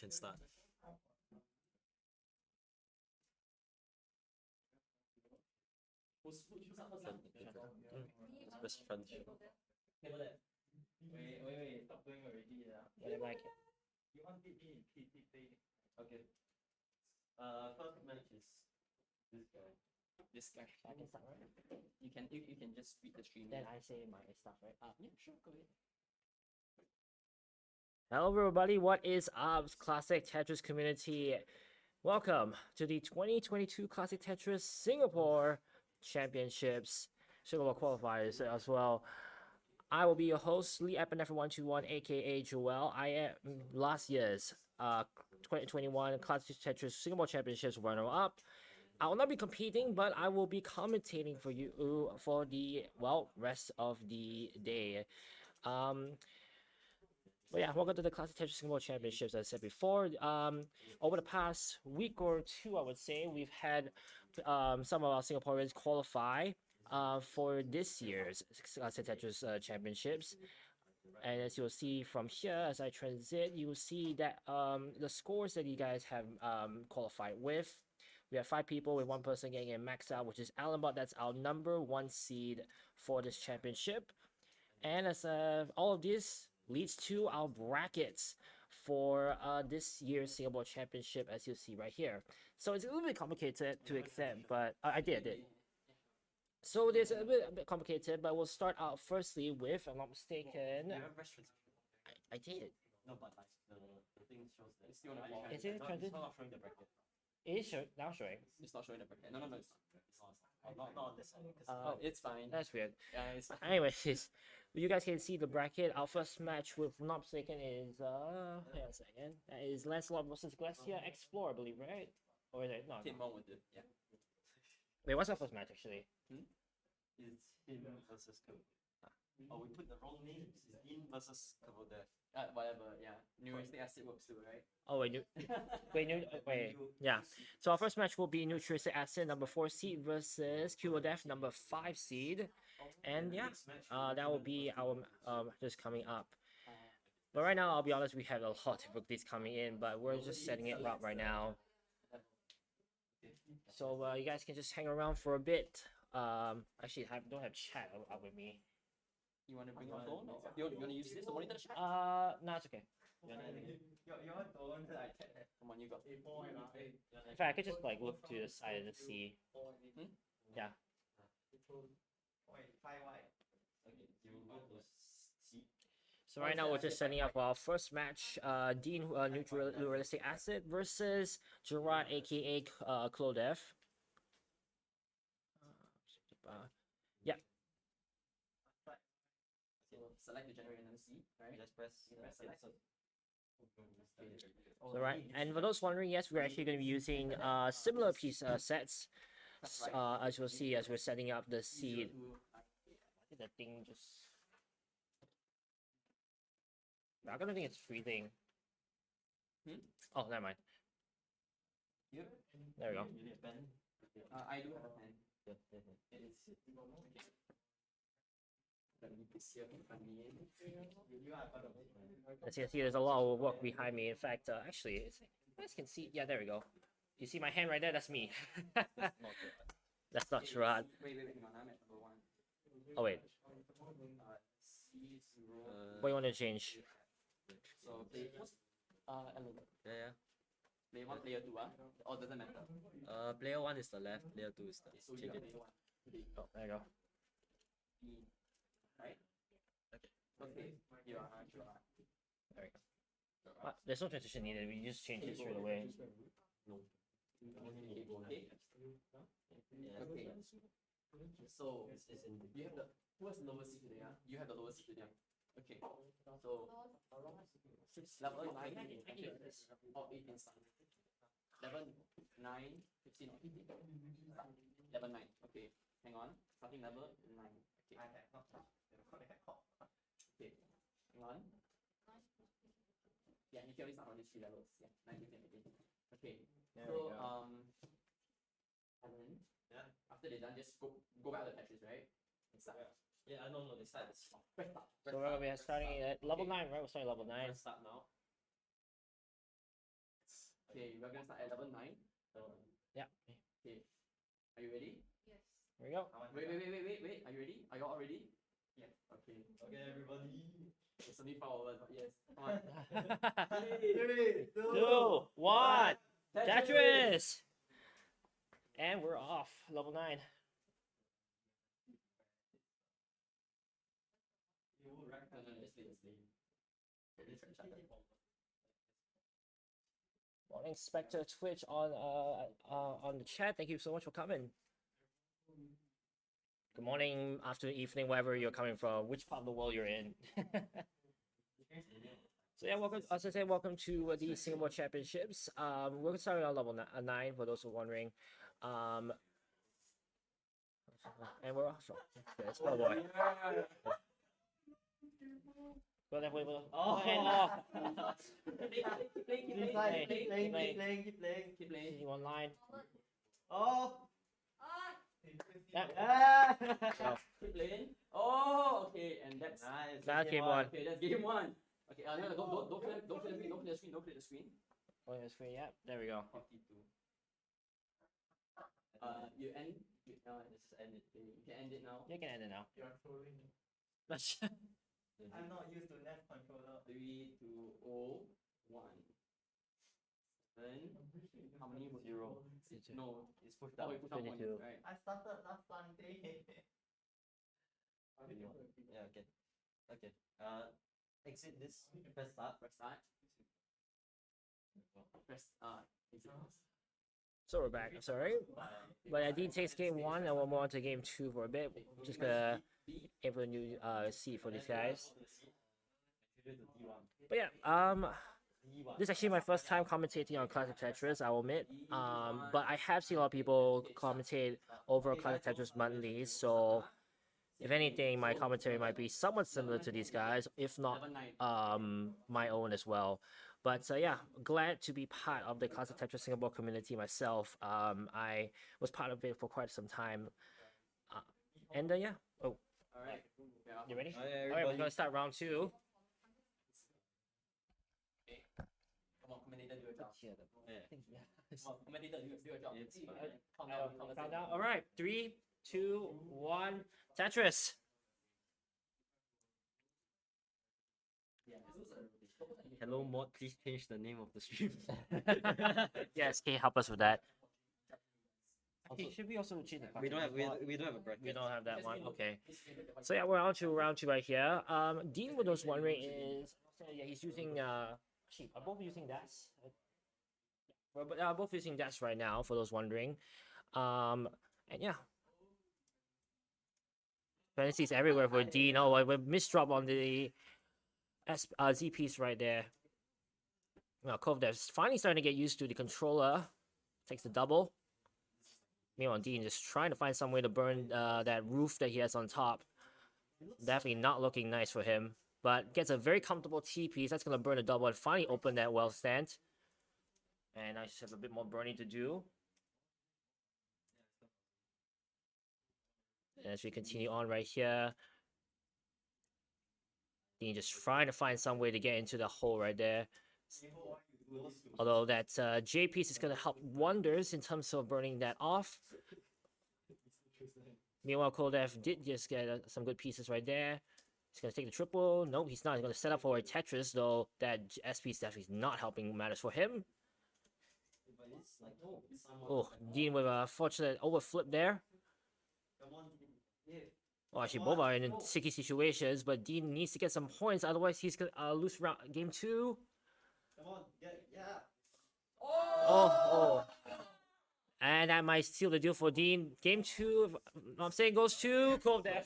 can start. Who's up first? Best friend. Wait, stop doing already. Wait, Mike. You want it in PTP. Okay. First match is this guy. This guy. I can start, right? You can just read the stream. Then I say my stuff, right? Yeah, sure, go ahead. Hello, everybody. What is up, Classic Tetris community? Welcome to the 2022 Classic Tetris Singapore Championships, Singapore Qualifiers as well. I will be your host, Lee Epinephrine121, aka Joel. I am last year's 2021 Classic Tetris Singapore Championships runner-up. I will not be competing, but I will be commentating for you for the rest of the day. But yeah, welcome to the Classic Tetris Singapore Championships. As I said before, over the past week or two, I would say we've had some of our Singaporeans qualify for this year's Classic Tetris Championships. And as you'll see from here, as I transit, you will see that the scores that you guys have qualified with. We have 5 people with 1 person getting a max out, which is Allenbot. That's our #1 seed for this championship. And as all of this leads to our brackets for this year's Singapore Championship, as you see right here. So it's a little bit complicated to accept, but I did. So there's a bit complicated, but we'll start out firstly with, if I'm not mistaken. You have rest I did. No, but like the thing shows that it's still on the Is it transit? It's not showing the bracket. It is now showing. It's not showing the bracket. No, it's not. Not on this side. Oh, It's fine. That's weird. Yeah, it's fine. Anyways, you guys can see the bracket. Our first match, with not mistaken, is wait a second. That is Lancelot versus Glacier Explorer, I believe, right? Or is it not? Team 1 would do. Yeah. Wait, what's our first match actually? It's him versus Kavo. Oh, we put the wrong names. It's Dean versus Kavodev. Whatever. Yeah. Nuistic acid works too, right? Oh wait, yeah. So our first match will be Nutrition Acid #4 seed versus Qodef #5 seed, and yeah, that will be our just coming up. But right now, I'll be honest, we have a lot of difficulties coming in, but we're just setting it up right now. So you guys can just hang around for a bit. Actually, don't have chat up with me. You want to bring your phone? You want to use this to monitor the chat? No, it's okay. Your don't like come on, you got. In fact, I could just like look to the side and see. Yeah. So right now we're just setting up our first match. Dean Neutralistic Acid versus Gerard, aka Clodef. Yeah. Select the generator and see, right? Just press select. So right, and for those wondering, yes, we're actually going to be using similar piece sets, as you'll see as we're setting up the seed. I think that thing just. I don't think it's freezing. Oh, never mind. Here? There we go. You need a pen? I do have a pen. As you can see, there's a lot of work behind me. In fact, actually, you guys can see. Yeah, there we go. You see my hand right there? That's me. That's not Gerard. Wait, hang on. I'm at #1. Oh wait. C0. What do you want to change? So play first. Yeah. Play 1, player 2, or doesn't matter. Player 1 is the left, player 2 is the So you change are it. player 1. Oh, there you go. Right? Okay. You are Gerard. There we go. There's no transition needed. We just change it straight away. No. Okay. So you have the who has the lower seat today? You have the lower seat today. Okay. So level 9 or 18 start. Level 9, 15 or 18. Start. Level 9. Okay. Hang on. Starting level 9. Okay. Okay. Hang on. Yeah, you can only start on these 3 levels. Yeah. 9, 15, 18. Okay. So and then after they're done, just go back to the patches, right? And start. Yeah, no, they start. Press start. So we're starting at level 9, right? We're starting level 9. Start now. Okay, we're gonna start at level 9. Yeah. Okay. Are you ready? Yes. Here we go. Wait. Are you ready? Are you all ready? Yeah. Okay. Okay, everybody. It's only 5 of us, but yes. Come on. 3, 2, 1. Tetris! And we're off. Level 9. Morning, Spectre Twitch on the chat. Thank you so much for coming. Good morning, afternoon, evening, wherever you're coming from, which part of the world you're in. So yeah, welcome. As I said, welcome to the Singapore Championships. We're starting on level 9 for those who are wondering. And we're off. Okay, let's go, boy. Go that way, Oh. Keep playing. See one line. Oh. Yeah. Keep playing. Oh, okay, and that's Nice. That's game 1. okay. That's game 1. Okay, don't clear the screen. Don't clear the screen. Oh, that's free. Yeah, there we go. 52. You end. This is ended. You can end it now. You can end it now. You're trolling me. I'm not used to net controller. 3, 2, 0, 1. Then how many? 0. No, It's pushed oh, down. we put down 1, 22. right? I started last Sunday. Yeah, okay. Okay. Exit this. Press start. Press start. Press exit. So we're back. Sorry, but I did take game 1, and we'll move on to game 2 for a bit. Just gonna aim for a new seat for these guys. But yeah, this is actually my first time commentating on Classic Tetris, I will admit. But I have seen a lot of people commentate over Classic Tetris monthly, so if anything, my commentary might be somewhat similar to these guys, if not my own as well. But yeah, glad to be part of the Classic Tetris Singapore community myself. I was part of it for quite some time. And yeah. Oh, Alright. you ready? Yeah, Alright, we're gonna start round 2. Come on, commentator, do your job. Yeah. Come on, commentator, do your job. It's Count Count down. Alright, 3, 2, 1. Tetris. Hello mod, please change the name of the stream. Yes, can you help us with that? Okay, should we also change the we don't have mod? we don't have a bracket. We don't have that one. Okay. So yeah, we're on to round 2 right here. Dean, what was wondering is, yeah, he's using actually, are both using DAS? We're both using DAS right now for those wondering. And yeah. Fantasies everywhere for Dean. Oh, we misdrop on the Z piece right there. Now Kovdev's finally starting to get used to the controller. Takes the double. Meanwhile, Dean just trying to find some way to burn that roof that he has on top. Definitely not looking nice for him. But gets a very comfortable T piece. That's going to burn a double and finally open that well stand. And I just have a bit more burning to do. And as we continue on right here, Dean just trying to find some way to get into the hole right there. Although that J piece is going to help wonders in terms of burning that off. Meanwhile, Koldev did just get some good pieces right there. He's going to take the triple. Nope, he's not. He's going to set up for a Tetris, though that S piece definitely is not helping matters for him. Oh, Dean with a fortunate overflip there. Well, actually, both are in sticky situations, but Dean needs to get some points, otherwise he's going to lose round game 2. Come on, yeah. Oh. And that might seal the deal for Dean. Game 2, I'm saying goes to Kovdev.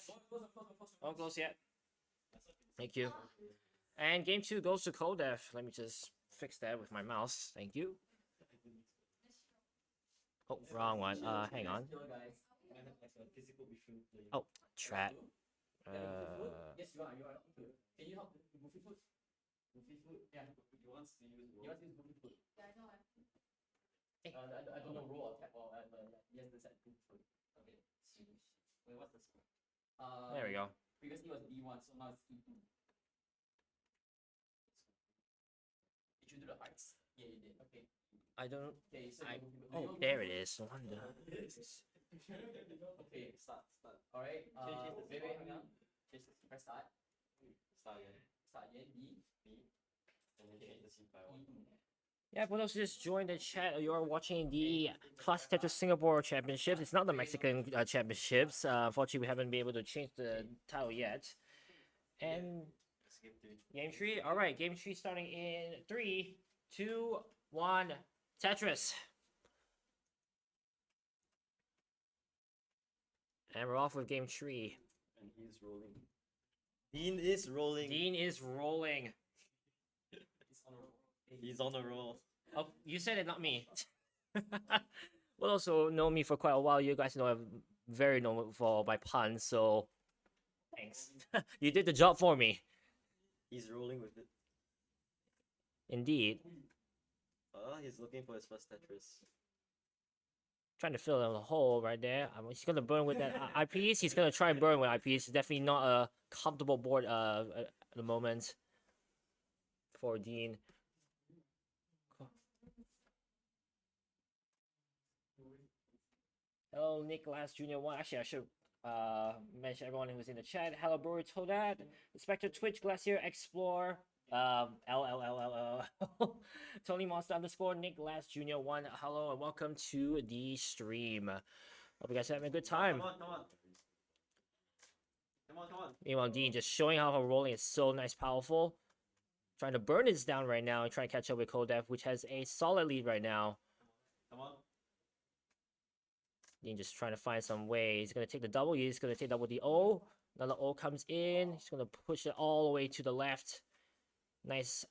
Not close yet. Thank you. And game 2 goes to Kovdev. Let me just fix that with my mouse. Thank you. Oh, wrong one. Hang on. Oh, chat. Yes, you are. Can you help Goofy Foot? Goofy Foot? Yeah. He wants to use Goofy Foot. Yeah, I know. I don't know roll or tap or yes, the set Goofy Foot. Okay. Wait, what's the score? There we go. Previously it was D1, so now it's E2. Did you do the heights? Yeah, you did. Okay. I don't. Okay, so Oh, there it is. No wonder. Okay, start. Alright. Wait, hang on. Press start. Start again. Start again. B. And then change the scene by one. Yeah, for those who just joined the chat, you're watching the Classic Tetris Singapore Championships. It's not the Mexican Championships. Unfortunately, we haven't been able to change the title yet. And It's game 3. game 3. All right, game 3 starting in 3, 2, 1. Tetris. And we're off with game 3. And he's rolling. Dean is rolling. Dean is rolling. He's on a roll. Oh, you said it, not me. Well, also know me for quite a while. You guys know I'm very known for my puns, so thanks. You did the job for me. He's rolling with it. Indeed. He's looking for his first Tetris. Trying to fill in the hole right there. He's gonna burn with that eyepiece. He's gonna try and burn with eyepiece. Definitely not a comfortable board at the moment for Dean. Hello, Nicholas Jr. 1. Actually, I should mention everyone who's in the chat. Hello, Brewery Toadad, Spectre Twitch, Glacier Explore, Tony Monster _ Nicholas Jr. 1. Hello and welcome to the stream. Hope you guys are having a good time. Come on. Meanwhile, Dean just showing how her rolling is so nice, powerful. Trying to burn this down right now and try to catch up with Kodev, which has a solid lead right now. Come on. Dean just trying to find some way. He's going to take the W. He's going to take double the O. Another O comes in. He's going to push it all the way to the left. Nice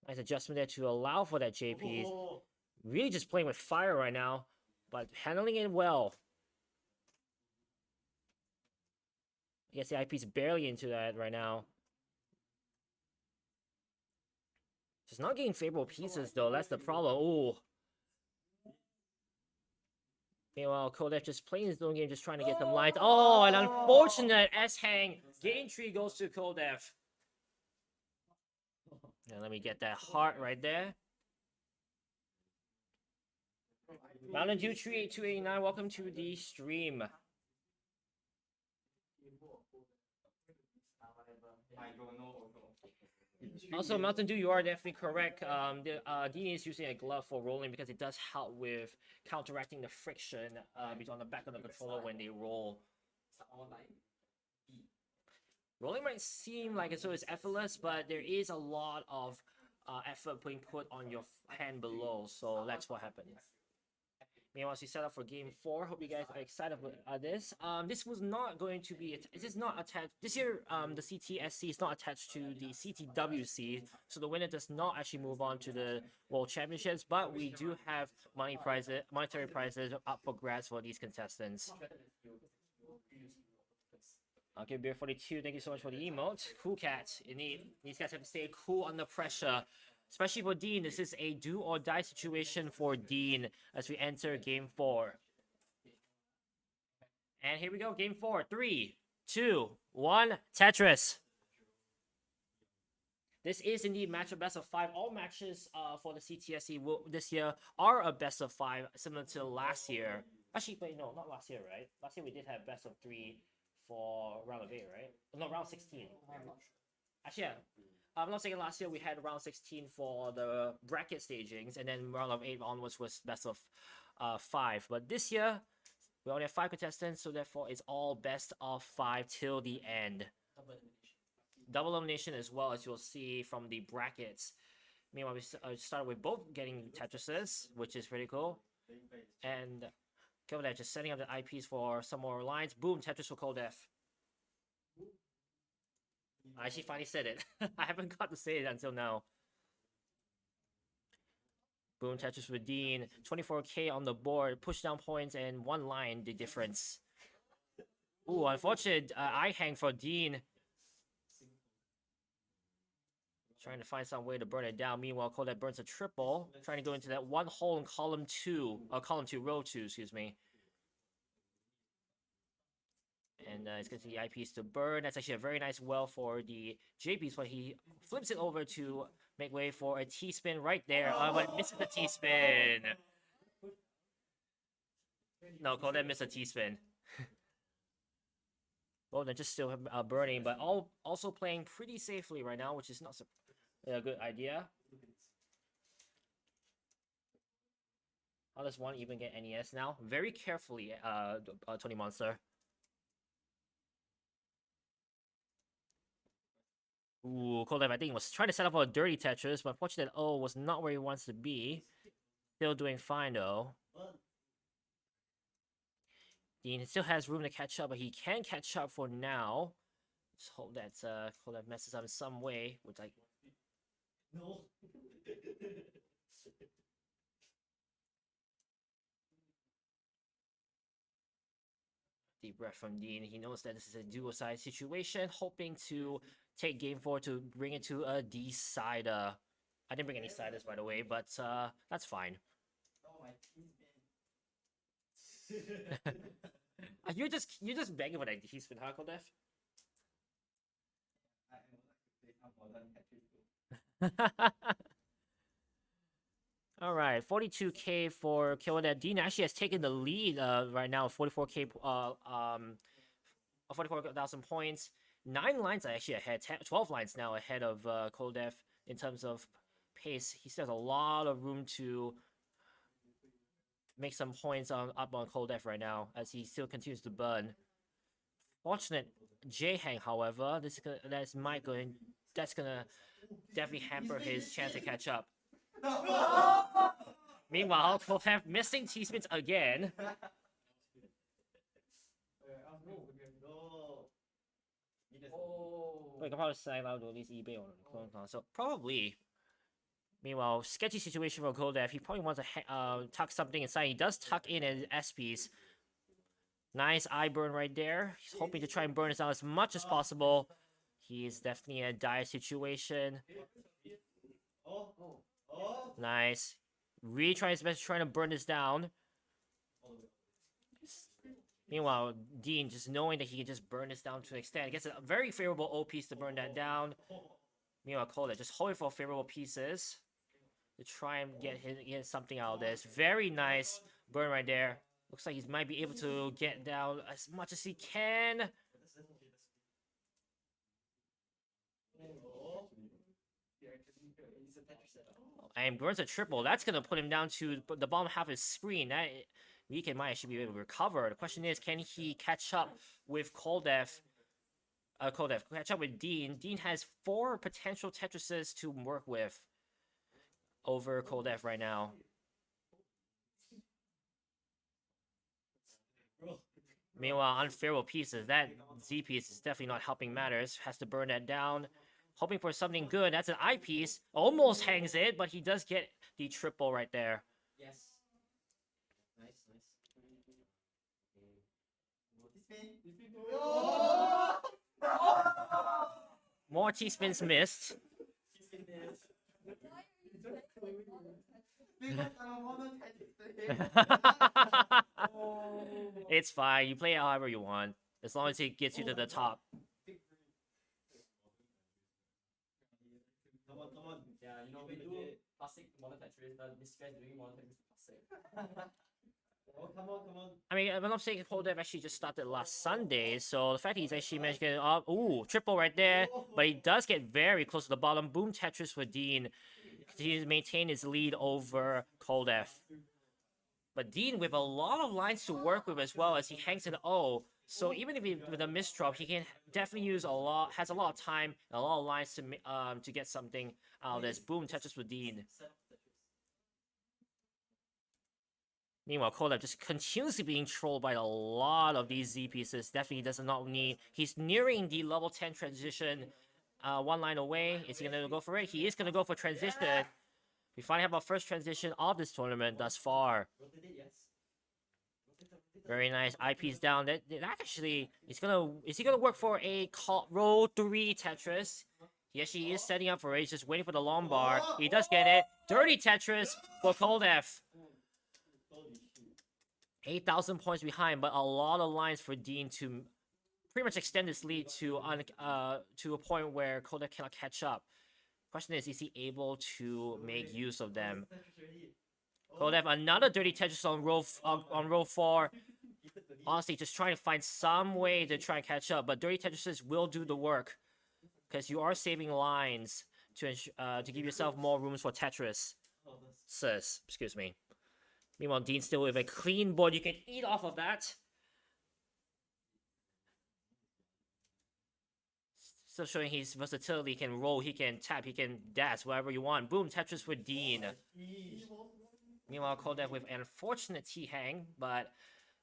adjustment there to allow for that JP. Oh. Really just playing with fire right now, but handling it well. I guess the IP's barely into that right now. Just not getting favorable pieces though. That's the problem. Ooh. Meanwhile, Kodev just playing his own game, just trying to get some lines. Oh, an unfortunate S-hang. Game 3 goes to Kodev. Now let me get that heart right there. Mountain Dew 38289, welcome to the stream. Also, Mountain Dew, you are definitely correct. Dean is using a glove for rolling because it does help with counteracting the friction on the back of the controller when they roll. Rolling might seem like it's always effortless, but there is a lot of effort being put on your hand below, so that's what happens. Meanwhile, as we set up for game 4, hope you guys are excited about this. This was not going to be, this is not attached, this year the CTSC is not attached to the CTWC, so the winner does not actually move on to the World Championships, but we do have monetary prizes up for grabs for these contestants. Okay, Beer 42, thank you so much for the emote. Cool cat, indeed. These guys have to stay cool under pressure. Especially for Dean, this is a do or die situation for Dean as we enter game 4. And here we go, game 4. 3, 2, 1, Tetris. This is indeed match of best of 5. All matches for the CTSC this year are a best of 5, similar to last year. Actually, wait, no, not last year, right? Last year we did have best of 3 for round of 8, right? No, round 16. Actually, yeah. I'm not saying last year we had round 16 for the bracket stagings, and then round of 8 onwards was best of 5. But this year, we only have 5 contestants, so therefore it's all best of 5 till the end. Double elimination as well, as you'll see from the brackets. Meanwhile, we started with both getting Tetrises, which is pretty cool. And Kodev just setting up the IPs for some more lines. Boom, Tetris for Kodev. I actually finally said it. I haven't got to say it until now. Boom, Tetris with Dean. 24k on the board. Push down points and 1 line, the difference. Ooh, unfortunate eye hang for Dean. Trying to find some way to burn it down. Meanwhile, Kodev burns a triple. Trying to go into that 1 hole in column 2. Row 2, excuse me. And it's going to the IPs to burn. That's actually a very nice well for the JPs, but he flips it over to make way for a T-spin right there. But misses the T-spin. No, Koldef missed a T-spin. Well, they're just still burning, but also playing pretty safely right now, which is not a good idea. How does one even get NES now? Very carefully, Tony Monster. Ooh, Koldef, I think, was trying to set up for a dirty Tetris, but unfortunately, was not where he wants to be. Still doing fine, though. Dean still has room to catch up, but he can catch up for now. Just hope that Koldef messes up in some way with, like... No. Deep breath from Dean. He knows that this is a dual-side situation, hoping to take game 4 to bring it to a D-sider. I didn't bring any siders, by the way, but that's fine. Oh, my T-spin. You're just begging for that D-spin, huh, Koldef? I would like to play some modern Tetris too. All right, 42K for Koldef. Dean actually has taken the lead right now, 44K, 44,000 points. 9 lines are actually ahead, 12 lines now ahead of Koldef in terms of pace. He still has a lot of room to make some points up on Koldef right now as he still continues to burn. Fortunate J-Hang, however, that's gonna definitely hamper his chance to catch up. Meanwhile, Koldef missing T-spins again. We can probably sign out at least eBay or clone console. Probably. Meanwhile, sketchy situation for Koldef. He probably wants to tuck something inside. He does tuck in his SPs. Nice eye burn right there. He's hoping to try and burn this out as much as possible. He is definitely in a dire situation. Nice. Really trying his best trying to burn this down. Meanwhile, Dean, just knowing that he can just burn this down to an extent, gets a very favorable O piece to burn that down. Meanwhile, Koldef just hoping for favorable pieces to try and get something out of this. Very nice burn right there. Looks like he might be able to get down as much as he can. And burns a triple. That's going to put him down to the bottom half of his screen. That Weekend might actually be able to recover. The question is, can he catch up with Koldef? Catch up with Dean. Dean has 4 potential Tetrises to work with over Koldef right now. Meanwhile, unfavorable pieces. That Z piece is definitely not helping matters. Has to burn that down. Hoping for something good. That's an I piece. Almost hangs it, but he does get the triple right there. Yes. Nice. More T-spins missed. It's fine. You play it however you want. As long as it gets you to the top. Come on. Yeah, you know, we do classic modern Tetris, this guy's doing modern Tetris classic. Oh, come on. I mean, I'm not saying Koldef actually just started last Sunday, so the fact that he's actually managed to get up, triple right there, but he does get very close to the bottom. Boom Tetris for Dean. Continues to maintain his lead over Koldef. But Dean with a lot of lines to work with as well as he hangs an O. So even if he with a misdrop, he can definitely has a lot of time and a lot of lines to get something out of this. Boom Tetris for Dean. Meanwhile, Koldef just continuously being trolled by a lot of these Z pieces. Definitely does not need. He's nearing the level 10 transition. 1 line away. Is he gonna go for it? He is gonna go for transition. We finally have our first transition of this tournament thus far. Very nice. IP's down. That actually is he gonna work for a row 3 Tetris? He actually is setting up for it. He's just waiting for the long bar. He does get it. Dirty Tetris for Koldef. 8,000 points behind, but a lot of lines for Dean to pretty much extend this lead to a point where Kodak cannot catch up. Question is he able to make use of them? Kodak another dirty Tetris on row 4. Honestly, just trying to find some way to try and catch up, but dirty Tetrises will do the work because you are saving lines to give yourself more rooms for Tetris. Excuse me. Meanwhile, Dean still with a clean board. You can eat off of that. Still showing his versatility. He can roll, he can tap, he can dash, whatever you want. Boom, Tetris with Dean. Meanwhile, Kodak with an unfortunate T-hang, but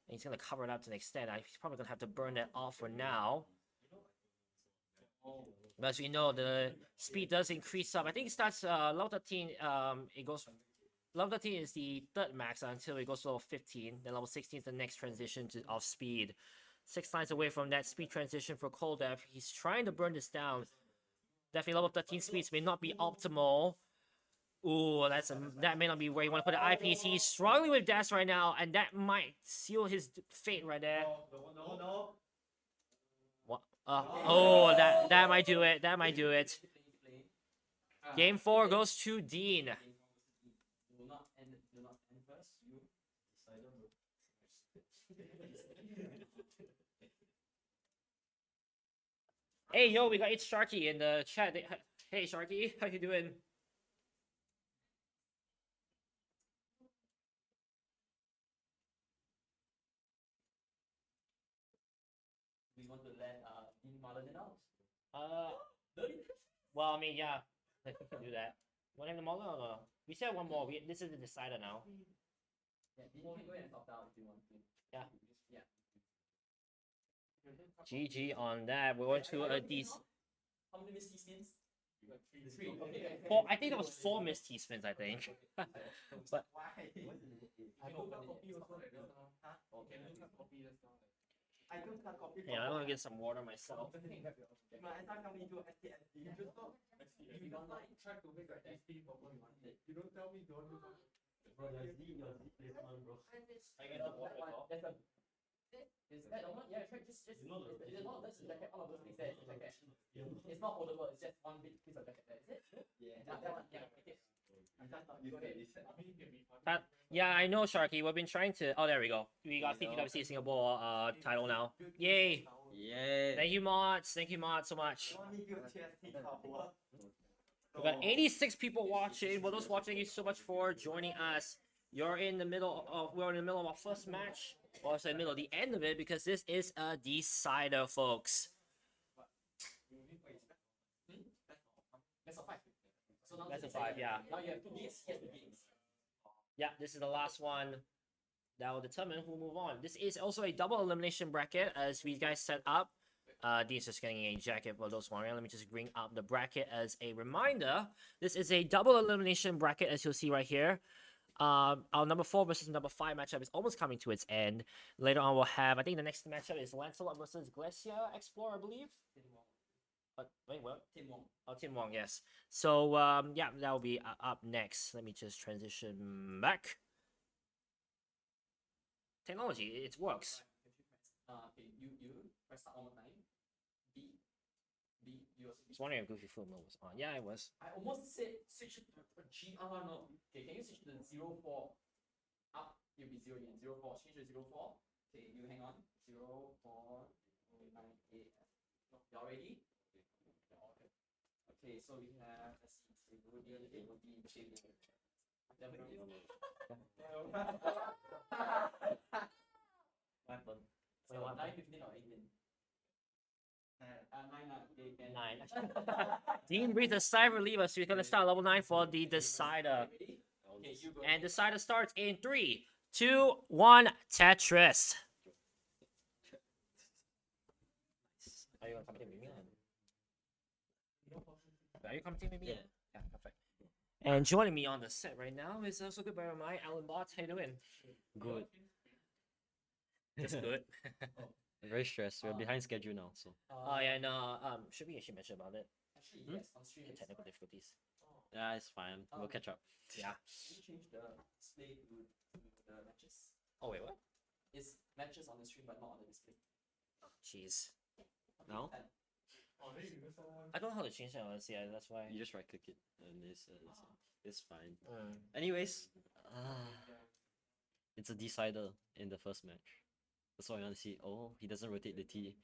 he's going to cover it up to an extent. He's probably going to have to burn that off for now. But as we know, the speed does increase up. I think it starts level 13. It goes level 13 is the third max until it goes to level 15. Then level 16 is the next transition of speed. 6 lines away from that speed transition for Koldev. He's trying to burn this down. Definitely level 13 speeds may not be optimal. Ooh, that may not be where you want to put the IPs. He's struggling with dash right now, and that might seal his fate right there. No. What? Oh, that might do it. That might do it. Game 4 goes to Dean. Hey, yo, we got It's Sharky in the chat. Hey, Sharky, how you doing? We want to let Dean Marlon it out. Well, I mean, yeah, we can do that. Want him to model or no? We said one more. This is the decider now. Yeah, Dean can go and top down if you want to. Yeah. Yeah. GG on that. We're going to a decent. How many missed T-spins? 3. Okay. 4. I think there was 4 missed T-spins, I think. But Why? I don't copy also. Okay. I don't have copy. yeah, I'm gonna get some water myself. My entire company do STSD. You don't like try to make a ST proper. You don't tell me don't do something. Bro, your Z placement, bro. I get up water. Is that the one? Yeah, try just You know the- it's not that's the jacket, all of those things there is the jacket. It's not foldable, it's just one big piece of jacket there, is it? Yeah. That one, yeah, okay. I'm just not used to this. Yeah, I know, Sharky. We've been trying to. Oh, there we go. We got CTWC Singapore title now. Yay! Yay! Thank you, mods. Thank you, mods, so much. Only build TST tower. We got 86 people watching. For those watching, thank you so much for joining us. We're in the middle of our first match. Well, I say middle, the end of it, because this is a decider, folks. That's a 5. So now That's a this is 5, yeah. Now you have 2 games, he has 2 games. Yeah, this is the last one that will determine who will move on. This is also a double elimination bracket as we guys set up. Dean's just getting a jacket for those wondering. Let me just bring up the bracket as a reminder. This is a double elimination bracket, as you'll see right here. Our number 4 versus number 5 matchup is almost coming to its end. Later on, we'll have, I think the next matchup is Lancelot versus Glacier Explorer, I believe. Wait, what? Tim Wong. Oh, Tim Wong, yes. So, yeah, that will be up next. Let me just transition back. Technology, it works. Okay, you press start on 9. B, you I was wondering if Goofy Food Mode was on. Yeah, it was. I almost said switch it to G. No. Okay, can you switch to the 04? Up, you'll be 0 again. 04. Change to 04. Okay, you hang on. 0, 4, 9, 8. Y'all ready? Okay, so we have, let's see, Weapon. so 9, 15 or 18? 9, 9. Dean breathes a sigh of relief as we're going to start level 9 for the decider. Okay, you go. And decider starts in 3, 2, 1, Tetris. Are you going to come with me? Are you commenting with me? Yeah, perfect. And joining me on the set right now is also good buddy of mine, Alan Bott. How you doing? Good. Just good. Very stressed. We're behind schedule now, so Oh yeah, no. Should we actually mention about it? Actually, yes, on stream. The technical difficulties. yeah, it's fine. We'll catch up. Yeah. Can you change the display to the matches? Oh wait, what? It's matches on the stream but not on the display. Jeez. Now I don't know how to change that honestly. That's why. you just right click it and it's fine. Mm. Anyways, it's a decider in the first match. That's all I want to see. Oh, he doesn't rotate the T.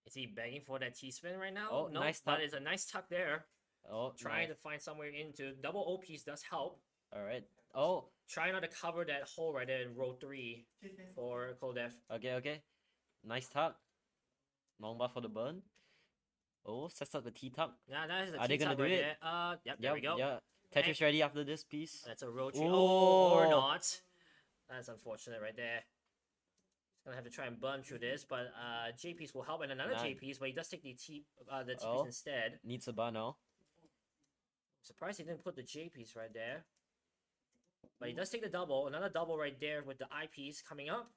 Is he begging for that T spin right now? Oh, no, nice but tuck. it's a nice tuck there. Oh, Trying nice. to find somewhere into double OPs does help. All right. Oh, Try not to cover that hole right there in row 3 for Koldef. okay. Nice tuck. Long bar for the burn. Oh, sets up the T tuck. Yeah, that is a Are they T gonna tuck do right it? there. Yep, there we go. Yeah. Tetris ready after this piece. That's a row 3. Oh. Oh, or not. That's unfortunate right there. He's gonna have to try and burn through this, but J piece will help, and another Nice. J piece, but he does take the T piece Oh. instead. Needs a bar now. Surprised he didn't put the J piece right there. But he does take the double. Another double right there with the I piece coming up.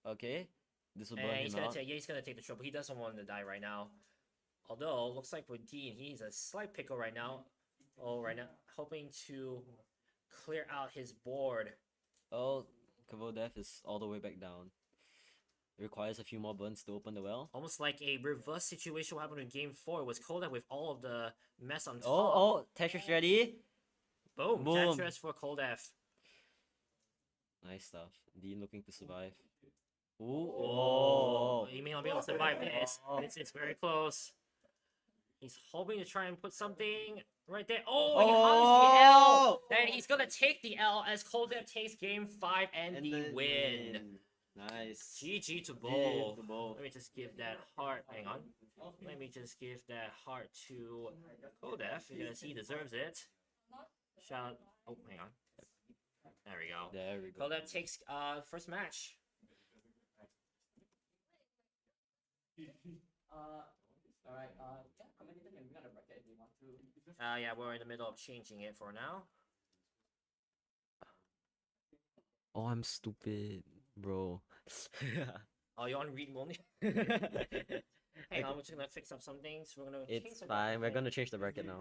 Okay. This will burn And him he's gonna out. take he's gonna take the triple. He doesn't want to die right now. Although looks like for Dean, he's a slight pickle right now. Oh, right now hoping to clear out his board. Oh, Kavodev is all the way back down. It requires a few more burns to open the well. Almost like a reverse situation what happened in game 4. It was Kodak with all of the mess on top. Oh, Tetris ready. Boom. Boom. Tetris for Koldef. Nice stuff. Dean looking to survive. Ooh, Oh, he may not be able to survive this. Oh. It's very close. He's hoping to try and put something right there. Oh, he hugs the L. Then he's gonna take the L as Koldef takes game 5 and the win. Nice. GG to GG both. to both. Let me just give that heart. Hang on. Let me just give that heart to Koldef because he deserves it. Shout out. Oh, hang on. There we go. There we go. Koldef takes first match. Alright, yeah, commentator can bring out the bracket if you want to. Yeah, we're in the middle of changing it for now. Oh, I'm stupid, bro. Oh, you want to read only? Hang on, we're just gonna fix up some things. We're gonna. change It's the fine. We're bracket. gonna change the bracket now.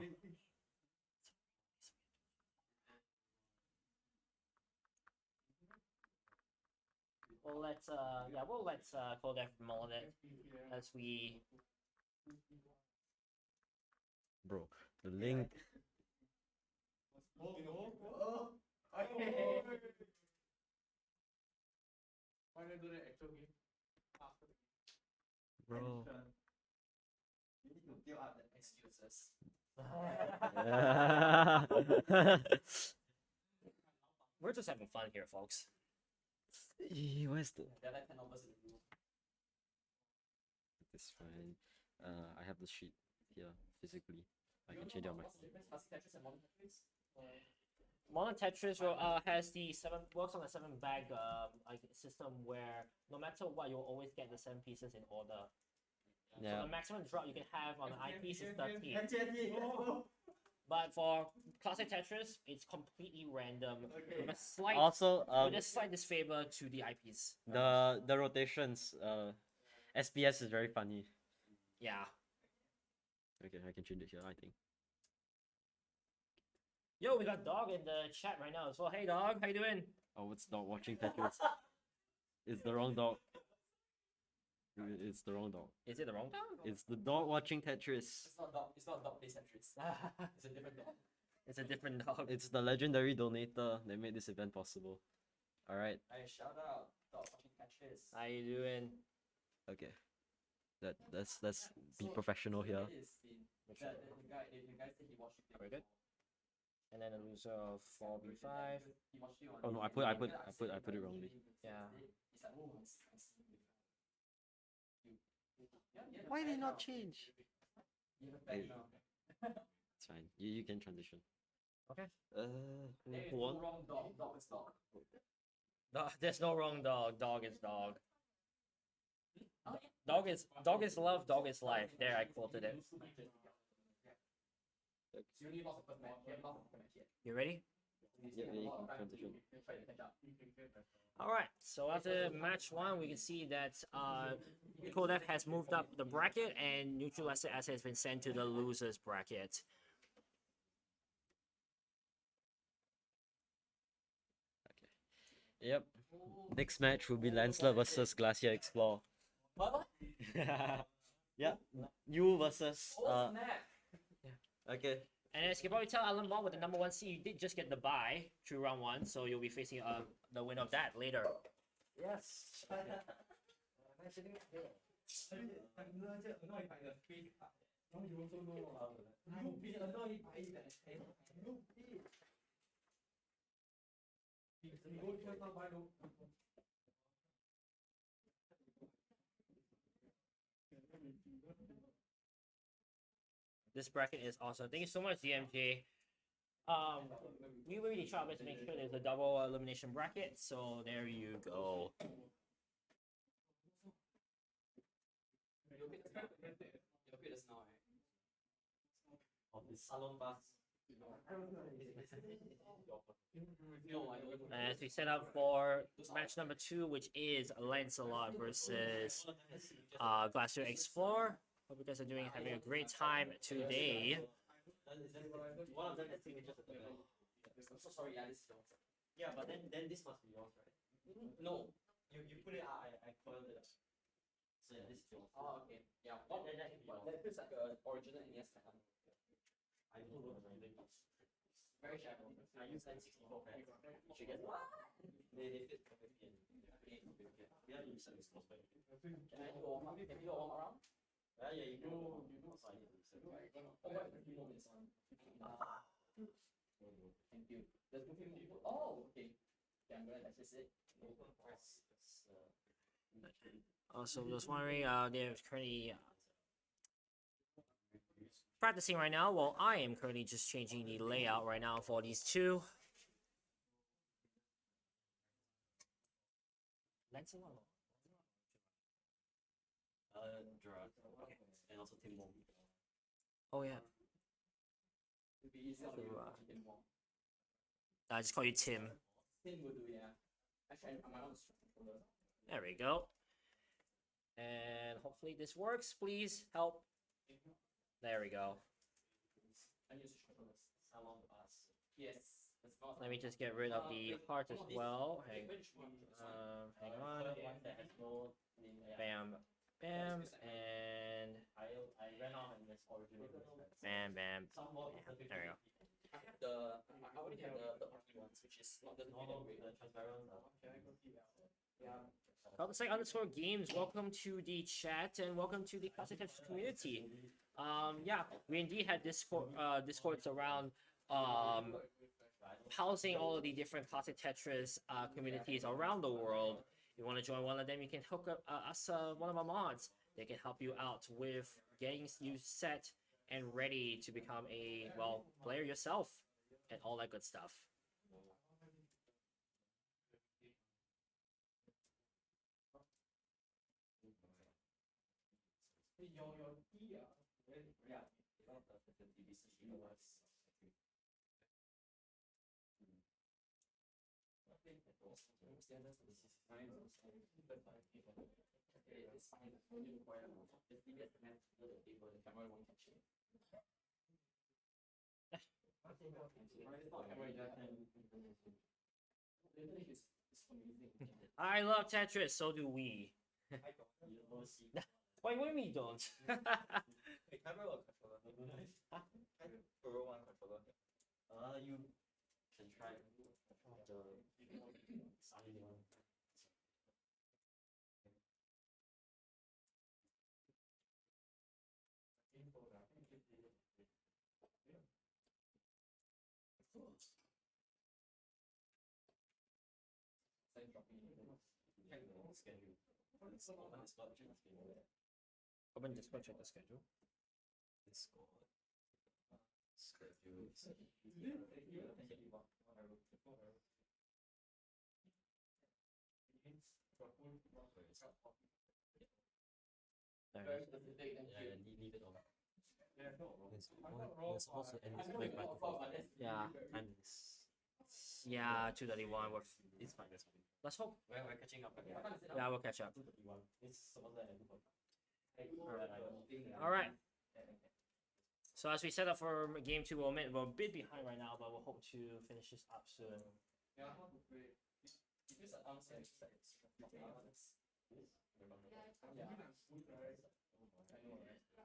We'll let Koldef mull it as we. Bro, the link. Why don't do the actual game after the Bro. You need to build up the excuses? We're just having fun here, folks. Where's the? They're like 10 numbers in the room. It's fine. I have the sheet here physically. I can change it on my What's the phone. difference? Classic Tetris and modern Tetris? Modern Tetris has the works on a 7-bag like system where no matter what you'll always get the 7 pieces in order. So Yeah. the maximum drop you can have on an eyepiece is 13. HSE, let's go. But for classic Tetris, it's completely random. Okay. With a slight Also, with a slight disfavor to the eyepiece. the rotations. SPS is very funny. Yeah. Okay, I can change it here. I think. Yo, we got Dog in the chat right now as well. Hey Dog, how you doing? Oh, it's dog watching Tetris. It's the wrong dog. It's the wrong dog. Is it the wrong dog? It's the dog watching Tetris. It's not dog. It's not dog based Tetris. It's a different dog. It's a different dog. It's the legendary donator that made this event possible. All right. Hey, shout out dog watching Tetris. How you doing? Okay. Let's be professional here. The guy said he watched it. Very good. And then a loser of 4v5. He watched it on Oh no, I put it wrongly. Yeah. He's like, oh, it's Why did it not change? You have back Hey. now. It's fine. You can transition. Okay. There is Who no won? wrong dog. Dog is dog. There's no wrong dog. Dog is dog. Dog is love. Dog is life. There, I quoted it. You only lost the first match. You haven't lost the second match yet. You ready? Yeah, you can transition. Try to catch up. All right. So after match 1, we can see that Kodev has moved up the bracket, and Neutral Asset has been sent to the losers bracket. Yep. Next match will be Lancelot versus Glacier Explore. What? Yeah, you versus Oh snap! okay. And as you can probably tell, Alan Ball with the number 1 seed, you did just get the bye through round 1, so you'll be facing the winner of that later. Yes. This bracket is awesome. Thank you so much, DMJ. We really try our best to make sure there's a double elimination bracket, so there you go. You're okay just now, right? Of the salon bus. No, I don't. As we set up for match number 2, which is Lancelot versus Glacier Explorer. Hope you guys are having a great time today. One of them has signatures at the back. I'm so sorry, yeah, this is yours. Yeah, but then this must be yours, right? No. You put it out, I coiled it up. So yeah, this is yours. Oh, okay. Yeah. What? That can be yours. That feels like an original NES pattern. I don't know what I'm doing. Very shallow. I use N64 pens. You should get what? They fit perfectly in. Yeah, you said it's close by. Can I do a warm up? Can you do a warm around? Yeah, you do. So I need to set. Oh, what? You know this one. Thank you. There's two people. Oh, okay. Yeah, I'm gonna access it. Also, just wondering, they're currently practicing right now. Well, I am currently just changing the layout right now for these two. Lancelot. Gerard. Okay. And also Tim Wong. Oh yeah, It'd be easier to get more. I just call you Tim. Tim will do, yeah. Actually, I'm on controller. There we go. And hopefully this works. Please help. There we go. I use controllers. Salon bus. Yes. That's not. Let me just get rid of the heart as well. Hang Which one? hang on. One that has no name. Yeah. Bam, bam, and I ran out and this original. bam, bam. Some more. There we go. I have the. I already have the party ones, which is not the Normal, way. the transparent. Yeah. Counter-Strike_Games, welcome to the chat and welcome to the Classic Tetris community. Yeah, we indeed had discords around housing all of the different Classic Tetris communities around the world. If you want to join one of them, you can hook up us one of our mods. They can help you out with getting you set and ready to become a player yourself and all that good stuff. It's fine. You require just leave it at the table. The camera won't catch it. I love Tetris, so do we. Wait, what do you mean don't? Wait, camera or controller? Pro one controller. You can try the sign one. Open Discord, check the schedule. Very specific. Thank you. Leave it on. We're supposed to end this way back to forth. Yeah. And Yeah, 231. it's fine, that's fine. Let's hope. We're catching up. Yeah, we'll catch up. 231. It's supposed to end. All right. So as we set up for game 2, we're a bit behind right now, but we'll hope to finish this up soon.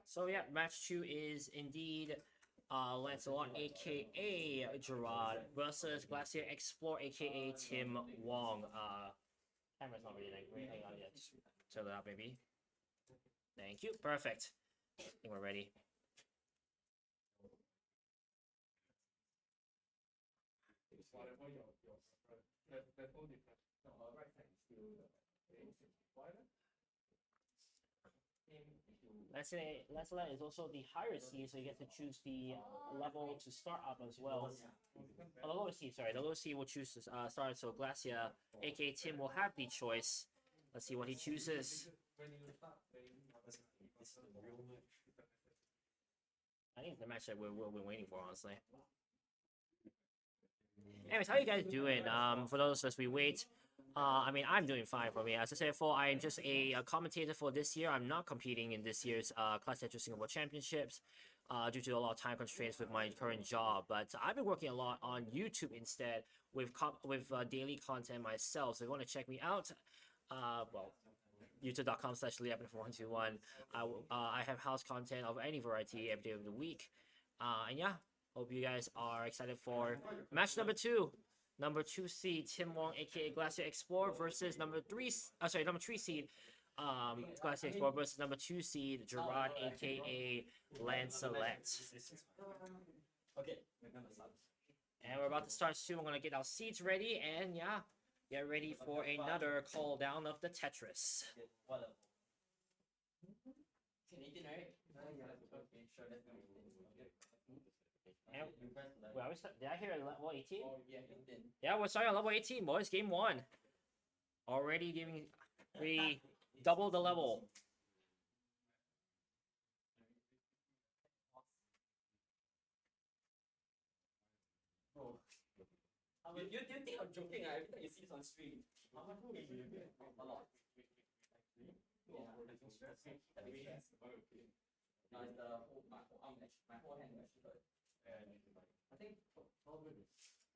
So yeah, match 2 is indeed Lancelot aka Gerard versus Glacier Explorer aka Tim Wong. Camera's not really like great. Hang on, yeah, just turn it up maybe. Thank you. Perfect. I think we're ready. Lancelot is also the higher seed, so you get to choose the level to start up as well. Oh, the lower seed, sorry. The lower seed will choose to start, so Glacia, aka Tim, will have the choice. Let's see what he chooses. I think it's the match that we've been waiting for, honestly. Anyways, how you guys doing? For those as we wait, I mean, I'm doing fine for me. As I said before, I am just a commentator for this year. I'm not competing in this year's Class TWC Singapore Championships due to a lot of time constraints with my current job. But I've been working a lot on YouTube instead with daily content myself. So if you want to check me out, well, youtube.com/LeapNF121. I have house content of any variety every day of the week. And yeah, hope you guys are excited for match number 2. Number 2 seed Tim Wong aka Glacier Explorer versus number 3 seed Glacier Explorer versus number 2 seed Gerard aka Lancelot. Okay. And we're about to start soon. We're gonna get our seats ready and yeah, get ready for another call down of the Tetris. What level? 18, right? Okay, sure, let's go. And, You press the wait, did I hear level 18? Oh, yeah, 18. Yeah, we're starting on level 18, boys. Game 1. Already giving we double the level. Bro. You think I'm joking? Every time you see this on stream. How much do you get? A lot. Yeah. It's the whole, my whole arm, my whole hand actually hurt. I think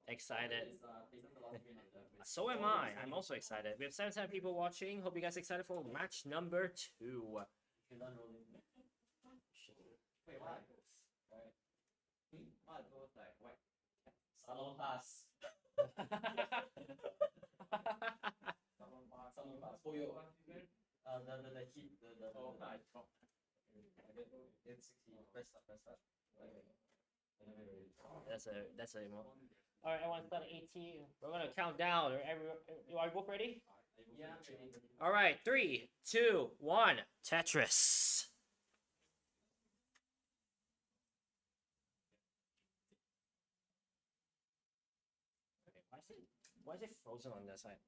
Excited. it's places the last green on the So am I. I'm also excited. We have 7 people watching. Hope you guys are excited for match number 2. You're done rolling. Wait, what? Alright. What goes like white? Salon pass. Salon pass. Salon pass. Oh, yo. The heat, the Oh, I dropped. it's 60. Press start. Okay. That's a emo. All right, everyone start at 18. We're gonna count down. Are you both ready? Yeah. All right, 3, 2, 1. Tetris. Okay, why is it frozen on that side?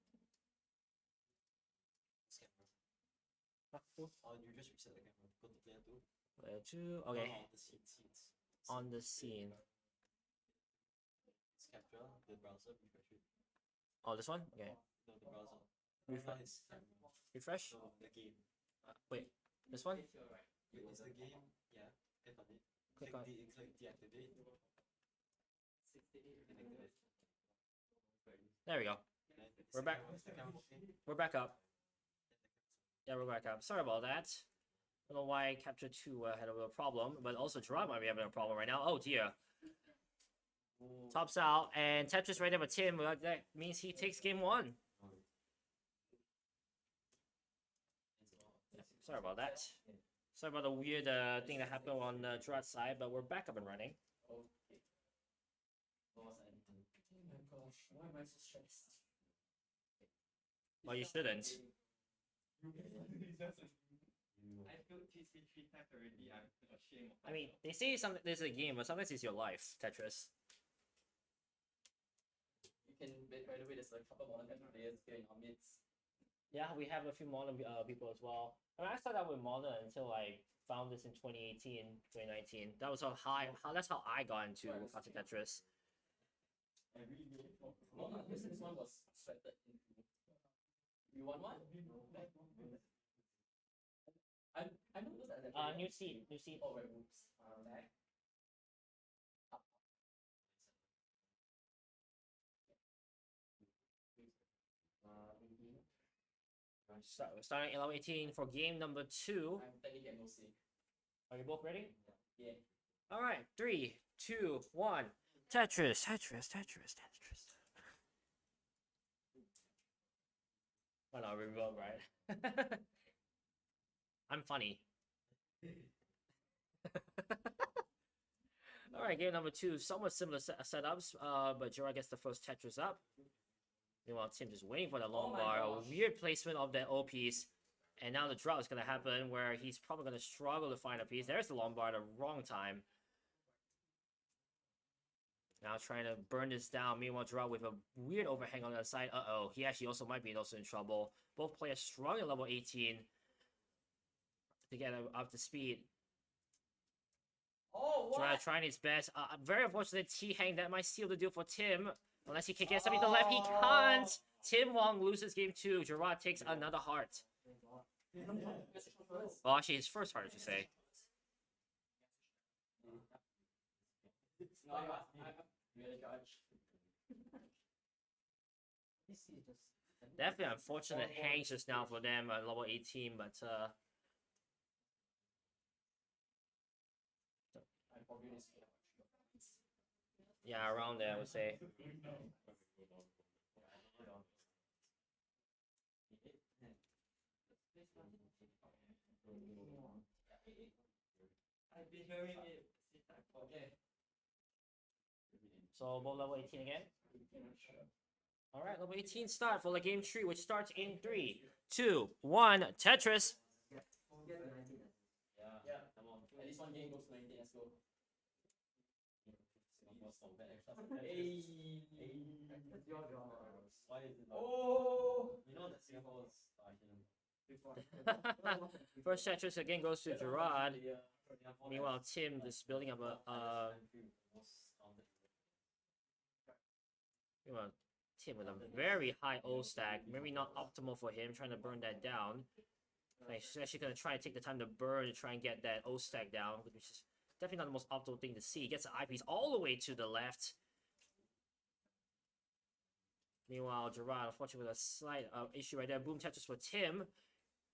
Huh, cool. Oh, you just reset the camera. Go to player 2. Player 2. Okay. Oh, the seats. On the scene. It's capture the browser. Refresh it. Oh, this one. Okay. No, the browser. Refresh. It's Refresh. no, the game. Wait. This one. It's the game. Yeah. Click on it. Click on. Click deactivate. 68. And activate. There we go. We're back. We're back up. Yeah, we're back up. Sorry about that. I don't know why Capture 2 had a problem, but also Gerard might be having a problem right now. Oh dear. Tops out, and Tetris right there with Tim. That means he takes game 1. Yeah, sorry about that. Sorry about the weird thing that happened on Gerard's side, but we're back up and running. Oh my gosh, why am I so stressed? Well, you shouldn't. I failed TC 3 times already. I'm ashamed of I mean, they say this is a game, but sometimes it's your life, Tetris. You can, by the way, there's a couple modern Tetris players here in our midst. Yeah, we have a few modern people as well. I mean, I started out with modern until I found this in 2018, 2019. That was that's how I got into classic Tetris. No, this one was sweated into. You want one? I know those are the New seat. Oh, right, oops. Back. Up. Starting at level 18 for game number 2. I'm technically at no say. Are you both ready? Yeah. All right, 3, 2, 1. Tetris, Tetris, Tetris, Tetris. Oh no, revolt, right? I'm funny. All right, game number 2, somewhat similar setups, but Gerard gets the first Tetris up. Meanwhile, Tim just waiting for the long bar. A weird placement of that O piece. And now the draw is going to happen where he's probably going to struggle to find a piece. There's the long bar at the wrong time. Now trying to burn this down. Meanwhile, draw with a weird overhang on the other side. Uh-oh. He actually also might be also in trouble. Both players strong at level 18 to get up to speed. Oh, what? Trying his best. Very unfortunate T-hang. That might seal the deal for Tim. Unless he can get something to the left. He can't. Tim Wong loses game 2. Gerard takes another heart. Well, actually, his first heart, I should say. Definitely unfortunate hangs just now for them at level 18, but yeah, around there I would say. I've been hearing it. Okay. So both level 18 again. Alright, level 18 start for the game 3, which starts in 3, 2, 1, Tetris. Yeah. Come on. At least one game goes to 19. Let's go. Hey. Why is it? Oh. You know that Singapore's First Tetris again goes to Gerard. Meanwhile, Tim just building up a meanwhile, Tim with a very high O stack, maybe not optimal for him, trying to burn that down. He's actually gonna try and take the time to burn to try and get that O stack down, which is definitely not the most optimal thing to see. He gets the eyepiece all the way to the left. Meanwhile, Gerard, unfortunately, with a slight issue right there. Boom Tetris for Tim.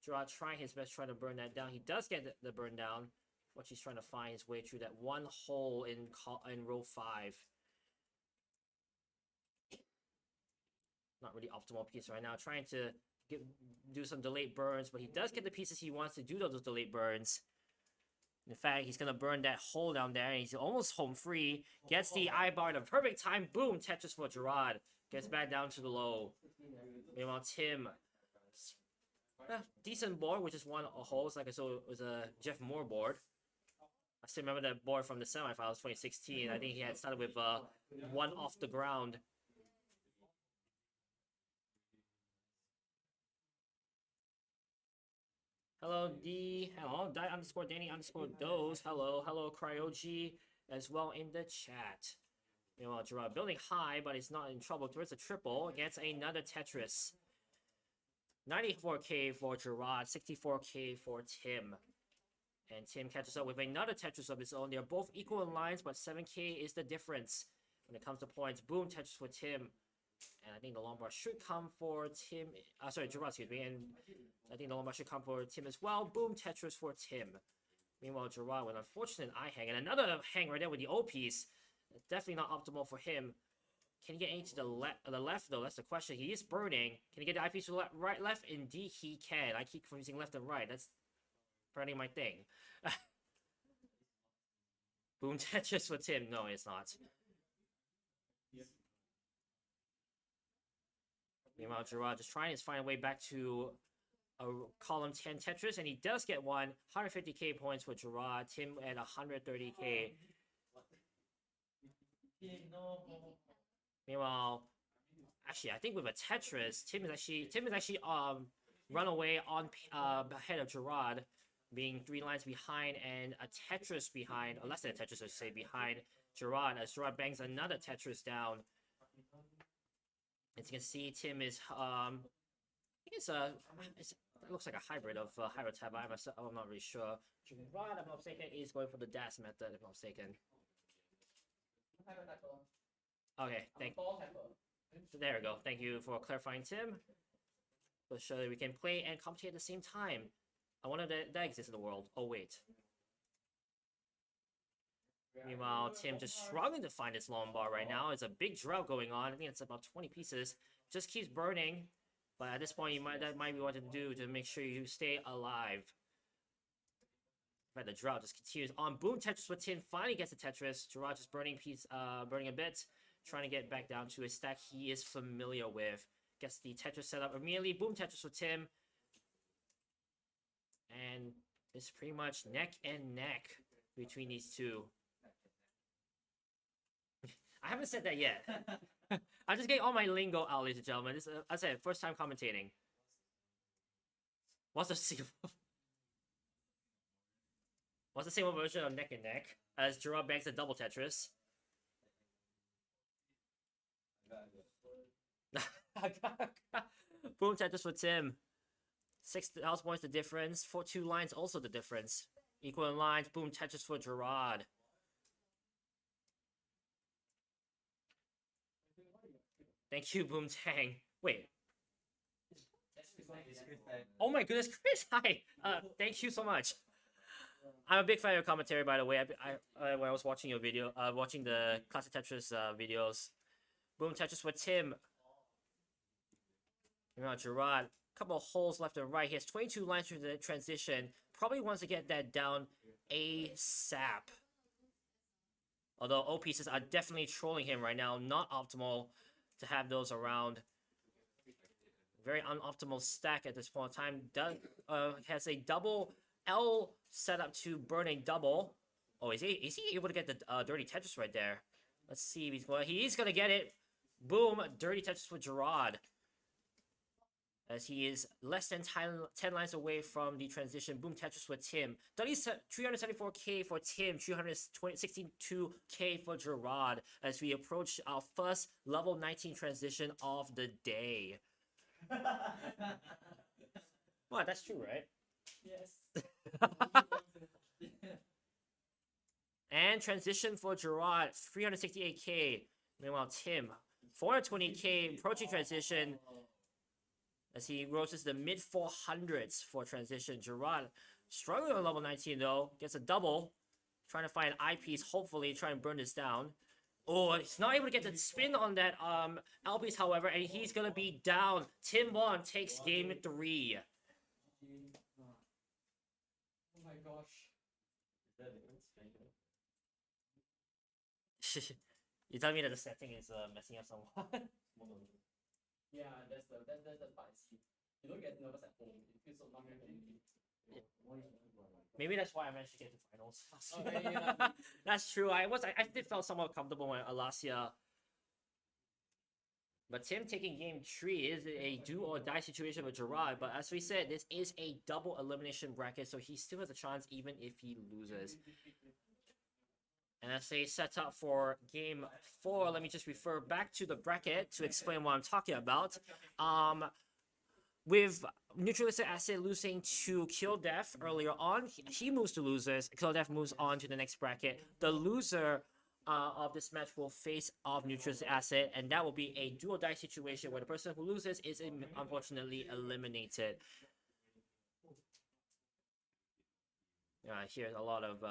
Gerard trying his best, trying to burn that down. He does get the burn down. What he's trying to find his way through that one hole in row 5. Not really optimal piece right now. Trying to do some delayed burns, but he does get the pieces he wants to do those delayed burns. In fact, he's gonna burn that hole down there, and he's almost home free. Gets the eye bar at a perfect time. Boom, Tetris for Gerard. Gets back down to the low. Meanwhile, Tim. Decent board, which is one hole. It's like it was a Jeff Moore board. I still remember that board from the semifinals 2016. I think he had started with one off the ground. Hello, D. Hello, Die_Danny_Doze. Hello, Cryogy as well in the chat. You know, Gerard building high, but he's not in trouble towards a triple against another Tetris. 94k for Gerard, 64k for Tim. And Tim catches up with another Tetris of his own. They're both equal in lines, but 7k is the difference when it comes to points. Boom, Tetris for Tim. And I think the long bar should come for Tim. Sorry, Gerard, excuse me. And I think the long bar should come for Tim as well. Boom, Tetris for Tim. Meanwhile, Gerard with an unfortunate eye hang. And another hang right there with the O piece. Definitely not optimal for him. Can he get any to the left, though? That's the question. He is burning. Can he get the eyepiece to the right, left? Indeed, he can. I keep confusing left and right. That's apparently my thing. Boom, Tetris for Tim. No, it's not. Meanwhile, Gerard just trying to find a way back to a column 10 Tetris, and he does get one. 150k points for Gerard. Tim at 130k. Meanwhile, actually, I think with a Tetris, Tim is actually run away on ahead of Gerard, being 3 lines behind and a Tetris behind, or less than a Tetris, I should say, behind Gerard, as Gerard bangs another Tetris down. As you can see, Tim is I think it looks like a hybrid of Hyrotap. I'm not really sure. Gerard, if I'm not mistaken, is going for the dash method, if I'm not mistaken. Okay, there we go. Thank you for clarifying, Tim. so that we can play and commentate at the same time. I wonder that exists in the world. Oh wait. Meanwhile, Tim just struggling to find his long bar right now. It's a big drought going on. I think it's about 20 pieces. Just keeps burning. But at this point, that might be what to do to make sure you stay alive. Right, the drought just continues on. Boom, Tetris with Tim finally gets the Tetris. Gerard just burning a bit, trying to get back down to a stack he is familiar with. Gets the Tetris set up immediately. Boom, Tetris with Tim. And it's pretty much neck and neck between these two. I haven't said that yet. I'm just getting all my lingo out, ladies and gentlemen. This, I said, first time commentating. What's the same version of neck and neck as Gerard banks a double Tetris? Boom, Tetris for Tim. 6,000 points the difference. 2 lines also the difference. Equal in lines. Boom, Tetris for Gerard. Thank you, Boom Tang. Wait. Oh my goodness, Chris! Hi. Thank you so much. I'm a big fan of your commentary, by the way. When I was watching your video, watching the Classic Tetris videos. Boom, Tetris with Tim. Gerard, couple of holes left and right. He has 22 lines through the transition. Probably wants to get that down ASAP. Although O pieces are definitely trolling him right now. Not optimal to have those around. Very unoptimal stack at this point in time. Has a double L set up to burn a double. Oh, is he able to get the dirty Tetris right there? Let's see if he's going. He's gonna get it. Boom, dirty Tetris for Gerard. As he is less than 10 lines away from the transition. Boom, Tetris for Tim. 374k for Tim, 362k for Gerard. As we approach our first level 19 transition of the day. Well, that's true, right? Yes. And transition for Gerard, 368k. Meanwhile, Tim, 420k approaching transition. As he roses the mid 400s for transition. Gerard struggling on level 19 though. Gets a double. Trying to find an eyepiece, hopefully trying to burn this down. Oh, he's not able to get the spin on that L-piece, however, and he's gonna be down. Tim Won takes game 3. Oh my gosh. You tell me that the setting is messing up somewhat. Yeah, that's the part I see. You don't get nervous at home. It feels so long. Maybe that's why I managed to get to finals. Okay, yeah. That's true. I did feel somewhat comfortable when last year. But Tim taking game 3 is a do or die situation with Gerard. But as we said, this is a double elimination bracket, so he still has a chance even if he loses. And as they set up for game 4, let me just refer back to the bracket to explain what I'm talking about. With Neutralistic Acid losing to Kill Death earlier on, he moves to losers. Kill Death moves on to the next bracket. The loser of this match will face off Neutralistic Acid, and that will be a do or die situation where the person who loses is unfortunately eliminated. Here's a lot of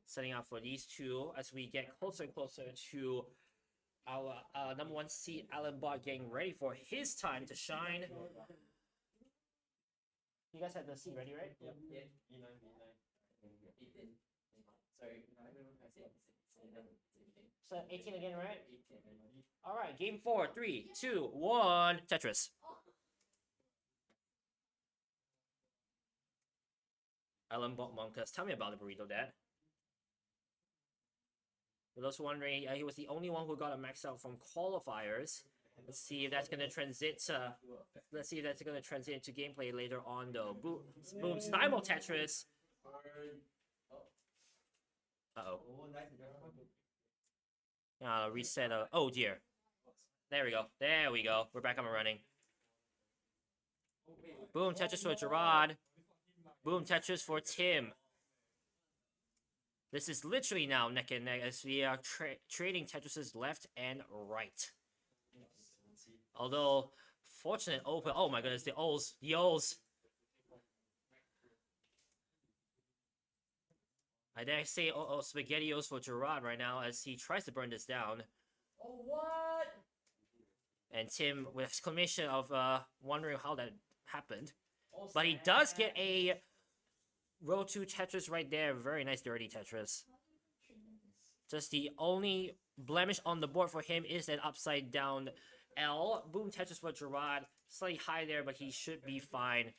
setting up for these two as we get closer and closer to our number 1 seed, Alan Bott, getting ready for his time to shine. You guys have the seed ready, right? Yep. Yeah. B9. Sorry. So 18 again, right? Alright, game 4, 3, 2, 1, Tetris. Alan Bott Monkas, tell me about the burrito, Dad. For those wondering, he was the only one who got a max out from qualifiers. Let's see if that's gonna transit. Let's see if that's gonna transit into gameplay later on, though. Boom, Stymel Tetris. Reset. Oh dear. There we go. There we go. We're back up and running. Boom, Tetris for Gerard. Boom, Tetris for Tim. This is literally now neck and neck as we are trading Tetrises left and right. Although Unfortunate open. Oh my goodness, the O's. The O's. I dare say SpaghettiOs for Gerard right now as he tries to burn this down. Oh, what? And Tim with exclamation of wondering how that happened. Oh, But he does get a row 2 Tetris right there. Very nice dirty Tetris. Just the only blemish on the board for him is that upside down L. Boom Tetris for Gerard. Slightly high there, but he should be fine.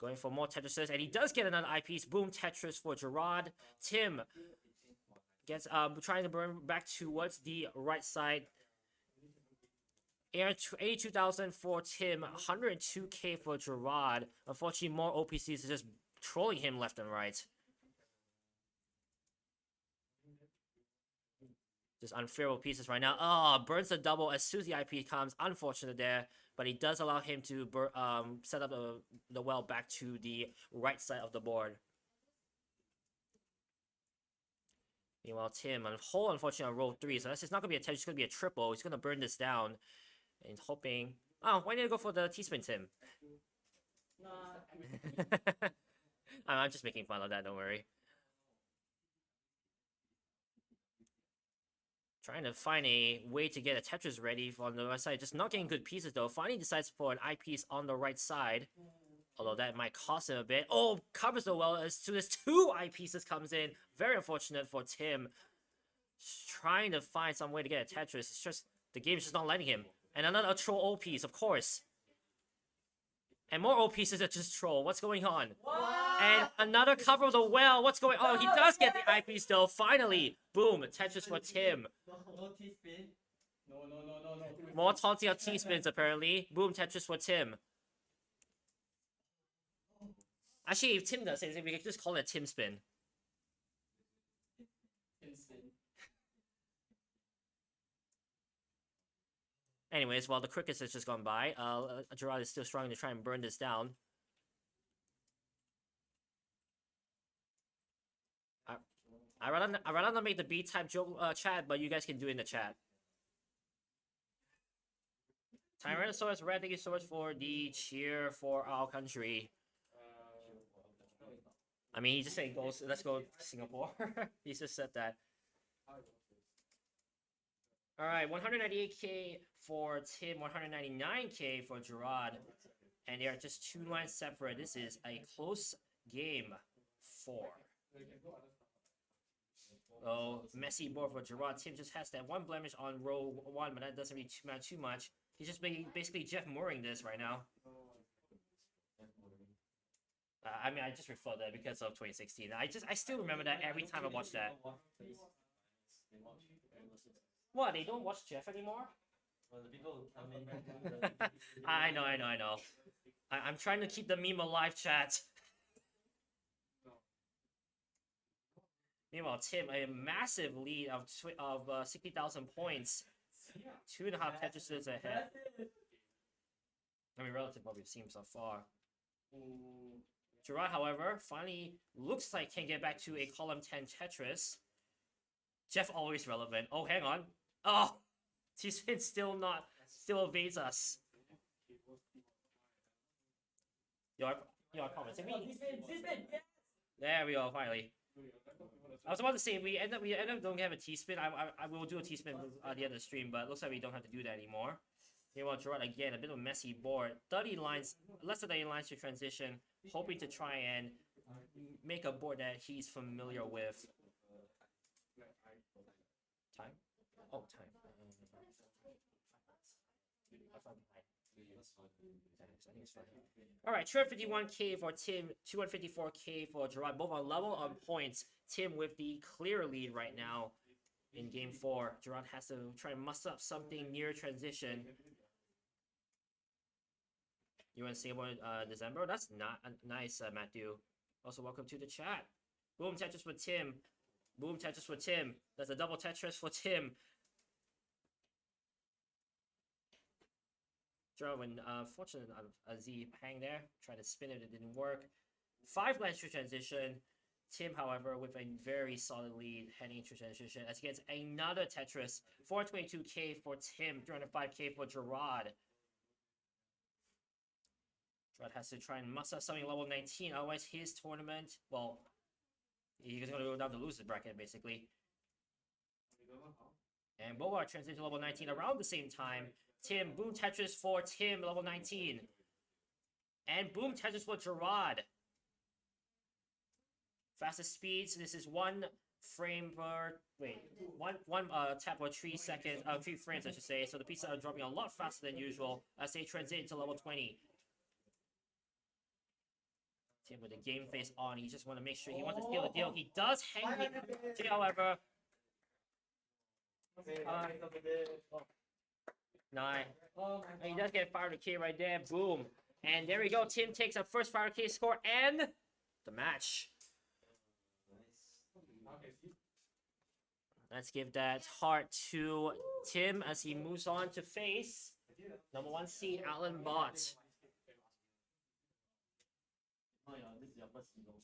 Going for more Tetrises, and he does get another eyepiece. Boom Tetris for Gerard. Tim gets trying to burn back towards the right side. Air 82,000 for Tim, 102k for Gerard. Unfortunately, more OPCs are just trolling him left and right. Just unfair pieces right now. Oh, burns the double as soon as the IP comes. Unfortunate there, but he does allow him to set up the well back to the right side of the board. Meanwhile, Tim on hole, unfortunately, on row 3. So that's just not going to be a 10, it's going to be a triple. He's going to burn this down. And hoping... Oh, why didn't I go for the T-spin, Tim? I'm just making fun of that, don't worry. Trying to find a way to get a Tetris ready on the right side. Just not getting good pieces, though. Finally decides for an eyepiece on the right side. Although that might cost him a bit. Oh, covers the well as soon as 2 eyepieces comes in. Very unfortunate for Tim. Just trying to find some way to get a Tetris. It's just... The game's just not letting him. And another troll O piece, of course. And more O pieces that just troll. What's going on? What? And another cover of the well. What's going on? Oh, he does get the eyepiece though. Finally. Boom. Tetris for Tim. No T-spin. No. More taunting on T-spins apparently. Boom. Tetris for Tim. Actually, if Tim does it, we can just call it a Tim spin. Instant. Anyways, while the crickets has just gone by, Gerard is still struggling to try and burn this down. I'd rather not make the B-type joke chat, but you guys can do it in the chat. Tyrannosaurus Red, thank you so much for the cheer for our country. I mean, he just said, let's go Singapore. He just said that. Alright, 198k for Tim, 199k for Gerard. And they are just 2 lines separate. This is a close game 4. Oh, messy board for Gerard. Tim just has that one blemish on row 1, but that doesn't really matter too much. He's just basically Jeff Mooring this right now. I mean, I just refer that because of 2016. I still remember that every time I watch that. What? They don't watch Jeff anymore? Well, the people who come in. I know. I'm trying to keep the meme alive, chat. Meanwhile, Tim, a massive lead of 60,000 points. 2.5 Tetrises ahead. I mean, relative to what we've seen so far. Gerard, however, finally looks like can get back to a column 10 Tetris. Jeff always relevant. Oh, hang on. Oh, T-spin still evades us. Your comments. There we go. Finally. I was about to say if we end up don't have a T-spin. I will do a T-spin at the end of the stream, but it looks like we don't have to do that anymore. Meanwhile, Gerard again, a bit of a messy board. 30 lines, less than 30 lines to transition, hoping to try and make a board that he's familiar with. Time? Oh, time. Alright, 251k for Tim, 254k for Gerard, both on level on points. Tim with the clear lead right now in game 4. Gerard has to try and muster up something near transition. You want to say about December? That's not nice, Matthew. Also, welcome to the chat. Boom, Tetris for Tim. Boom, Tetris for Tim. That's a double Tetris for Tim. Gerard, when fortunate Z hang there, tried to spin it didn't work. 5 lines to transition. Tim, however, with a very solid lead heading into transition as he gets another Tetris. 422k for Tim, 305k for Gerard. Gerard has to try and muster something level 19, otherwise his tournament, well, he's gonna go down to losers bracket basically. And both are transitioning to level 19 around the same time. Tim, Boom Tetris for Tim, level 19. And Boom Tetris for Gerard. Fastest speeds, this is 1 frame per, wait, one tap per 3 seconds, 3 frames I should say. So the pieces are dropping a lot faster than usual as they transit to level 20. Tim with the game face on, he just want to make sure he wants to steal the deal. He does hang the deal, however. 9. And he does get 500k right there. Boom. And there we go. Tim takes a first 500k score and the match. Let's give that heart to Tim as he moves on to face number 1 seed Alan Bott. Oh yeah, this is your first hero.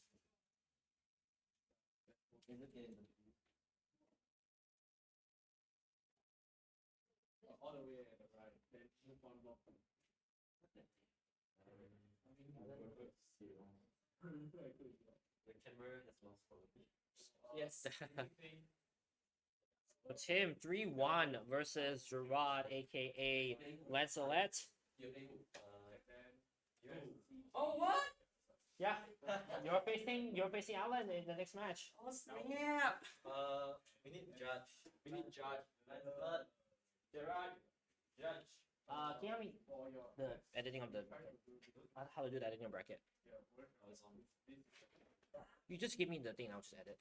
It's okay. All the way at the right, then move on block. The camera has lost quality. Yes. So Tim 3-1 versus Gerard, aka Lancelot. Oh what? Yeah, you're facing Alan in the next match. Oh snap! We need judge. We need judge. Gerard. Judge. Can you help me the editing of the how to do the editing of bracket? Oh, it's on. You just give me the thing, I'll just edit.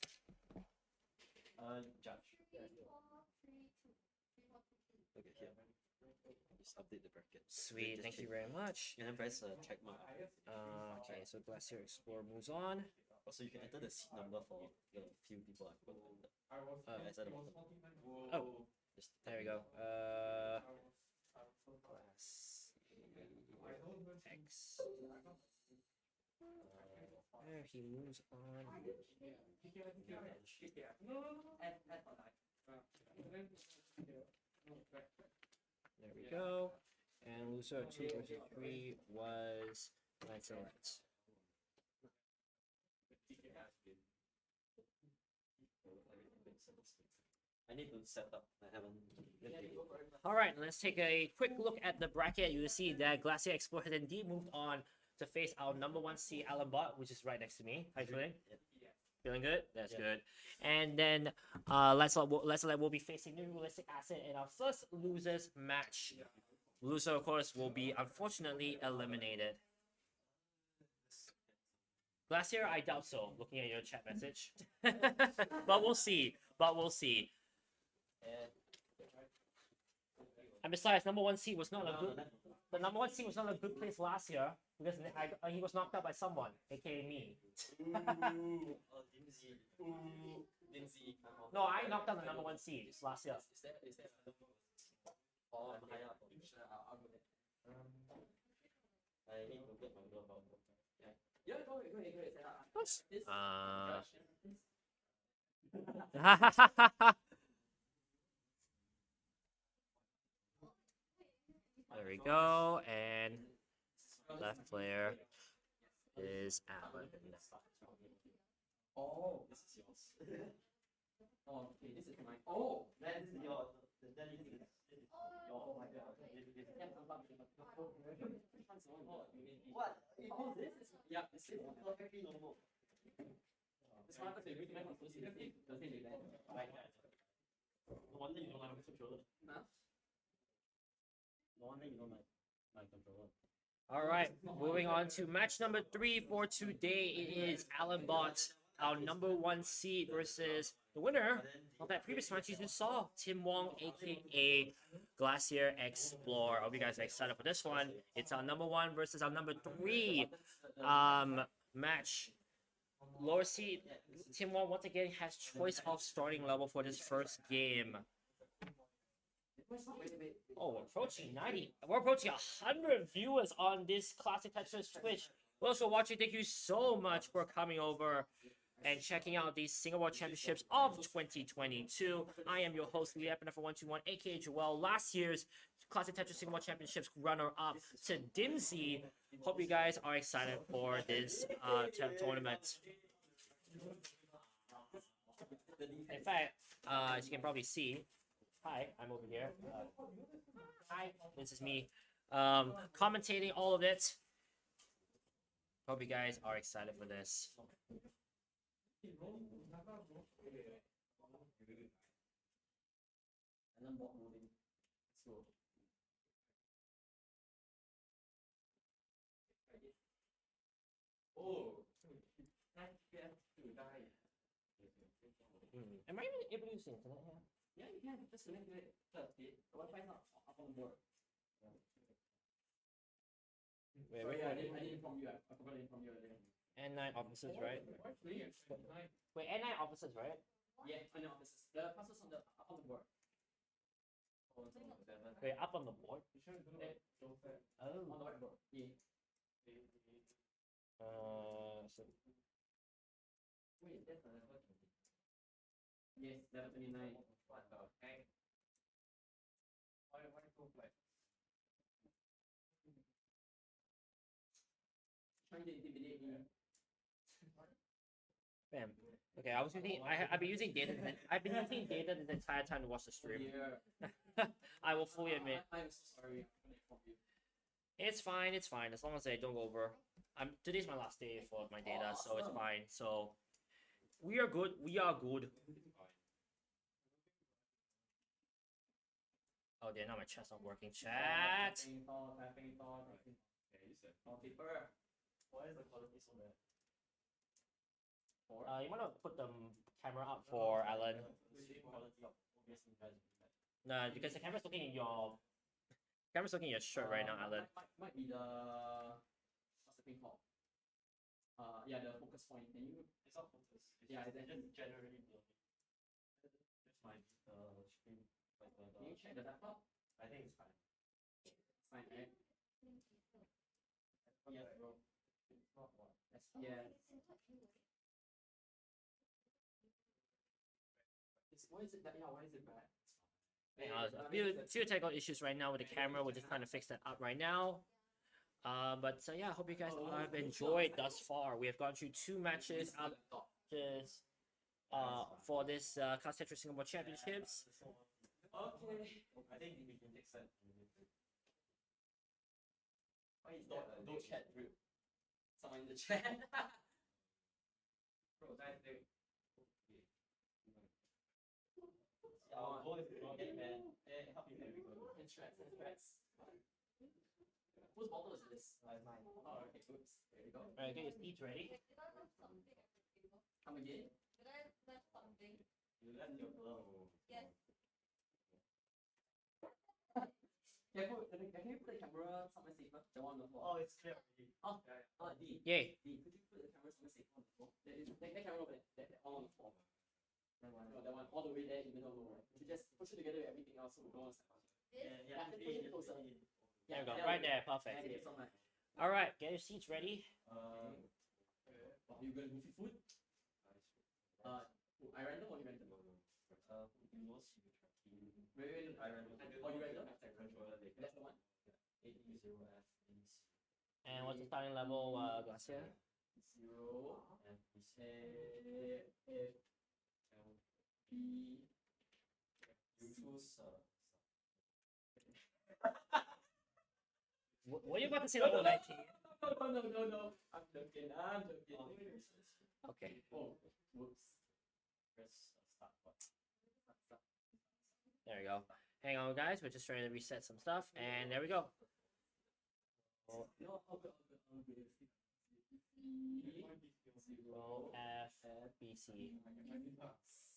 Judge. Okay, here. Just update the bracket. Sweet, Just thank you check. very much. And then press check mark. Okay, so Glacier Explorer moves on. Also, you can enter the seat number for the few people I forgot to enter. It's at the bottom. Oh, Just there we go. X. There he moves on. There we go. And loser 2 versus 3 was Lancelot. I need to set up. I haven't. Alright, let's take a quick look at the bracket. You will see that Glacier Explorer has indeed moved on to face our number 1 seed Alan Bott, which is right next to me. How you feeling? Feeling good? That's good. And then Lancelot will be facing New Realistic Asset in our first losers match. Loser, of course, will be unfortunately eliminated. Glacier, I doubt so, looking at your chat message. But we'll see. And besides, number 1 seed was not a good. The number 1 seed was not a good place last year because he was knocked out by someone, aka me. Lindsay. No, I knocked out the number 1 seed last year. Is that Oh, I'm high up. I'll go there. I need to get my glove out. Yeah, go ahead. There we go, and left player is Alan. Oh, This is yours. oh, okay, this is mine. Oh, That is your. That is your. oh my god. What? Oh, this is yeah. This is Perfectly normal. this one because everything I supposed to do doesn't do that. No wonder you don't like my controller. Huh? No wonder you don't like my controller. All right, moving on to match number 3 for today. It is Alan Bott, our number 1 seed, versus the winner of that previous match you just saw, Tim Wong, aka Glacier Explorer. I hope you guys are excited for this one. It's our number 1 versus our number 3 match. Lower seed, Tim Wong once again has choice of starting level for this first game. Oh, we're approaching 90. We're approaching 100 viewers on this Classic Tetris Twitch. Those who are watching, thank you so much for coming over. and checking out these Singapore Championships of 2022. I am your host, Lee Epiner for 121, aka Joel. Last year's Classic Tetris Singapore Championships runner-up to Dimsey. Hope you guys are excited for this tournament. In fact, as you can probably see, hi, I'm over here. Hi, this is me commentating all of it. Hope you guys are excited for this. Am I even able to use the internet here? Yeah, you can. Just connect to it. The Wi-Fi is not up on the board. Wait, Sorry, wait, I didn't inform you. I forgot to inform you earlier. N9 offices, right? Wait, N9 offices, right? Yeah, I know offices. The password's on the up on the board. Wait, up on the board? On the whiteboard. Yeah. So Wait, that's not level. Yes, level 29. Trying to intimidate me. bam. Okay, I was using. I've been using data. I've been using data the entire time to watch the stream. Yeah. I will fully admit. I'm so sorry. I'm gonna inform you. It's fine. It's fine as long as I don't go over. Today's my last day for my data, so it's Awesome. fine. So we are good. We are good. Oh, dear, now my chat's not working. Chat. Tapping thought. Paper. Why is the quality so bad? You wanna put the camera up for Alan? The stream quality of OBS you guys is bad. No, because the camera's looking in your shirt right now, Alan. Might be the what's the thing called? Yeah, the focus point. Can you? It's not focus. Yeah, It's it's just generally blurry. That's my screen. Like Can you check the laptop? I think it's fine. It's fine, right? Yes, bro. Not one. Yeah. Why is it that? Yeah, why is it bad? A few technical issues right now with the camera. We're just trying to fix that up right now. But yeah, I hope you guys have enjoyed thus far. We have gone through 2 matches up just for this Class Tetris Singapore Championships. Okay. I think we can fix that. Why is Don't that? chat, bro. Someone in the chat. Bro, guys, they. Our goal is to not get banned. Help you, Henry. Instrats. Whose bottle is this? Mine. Oh, okay, oops. There you go. Alright, get your seats ready. Come again? You left your glove. Can you put the camera somewhere safer? The one on the floor. Oh, it's clear already. Oh. Yeah. D. Yay. D, could you put the camera somewhere safer on the floor? That camera over there. That all on the floor. That one. No, that one all the way there in the middle of nowhere. You just push it together with everything else so we don't want to step on it. Yeah, Just push it closer. There we go. there Right we there. go. Perfect. Thank you so much. Alright, get your seats ready. Are you gonna move your foot? I random or you random? Wait. I random. Oh, you random? Controller later. That's the one? 8U0F. And what's the starting level, Garcia? 0 And we A B. you choose. What are you about to say level 19? No. I'm joking. Okay. Oh, whoops. Press start button. There we go. Hang on, guys. We're just trying to reset some stuff, and there we go. No, all good. O F B C.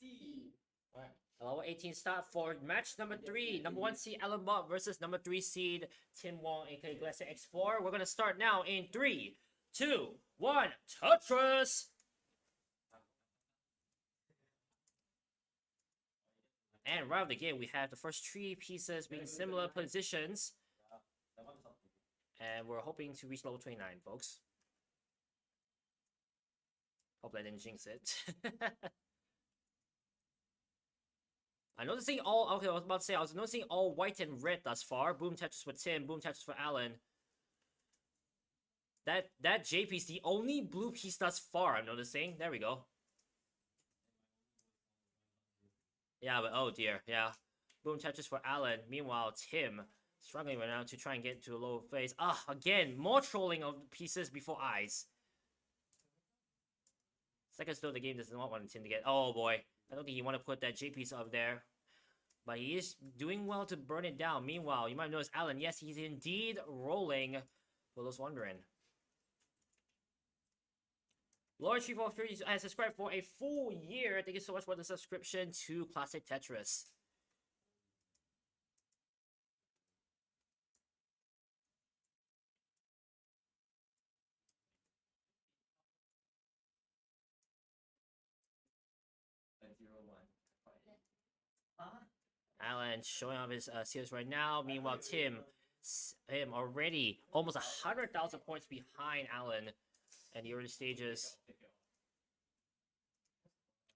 C. Alright. Level 18 start for match number 3. Number 1 seed Alan Bob versus number 3 seed Tim Wong, aka Glacier X4. We're gonna start now in 3, 2, 1. Tetris. And right out the gate, we have the first 3 pieces being similar positions. That one is up to you. And we're hoping to reach level 29, folks. Hope I didn't jinx it. I'm noticing all. Okay, I was about to say I was noticing all white and red thus far. Boom Tetris for Tim. Boom Tetris for Alan. That J piece, the only blue piece thus far. I'm noticing. There we go. Yeah, but oh dear. Yeah. Boom Tetris for Alan. Meanwhile, Tim struggling right now to try and get to a low phase. Ah, again, more trolling of pieces before eyes. Seconds though, the game does not want Tim to get. Oh boy. I don't think you want to put that J piece up there. But he is doing well to burn it down. Meanwhile, you might notice Alan. Yes, he's indeed rolling. For those wondering. Lord343 has subscribed for a full year. Thank you so much for the subscription to Classic Tetris. Alan showing off his skills right now. Meanwhile, Tim already almost 100,000 points behind Alan in the early stages.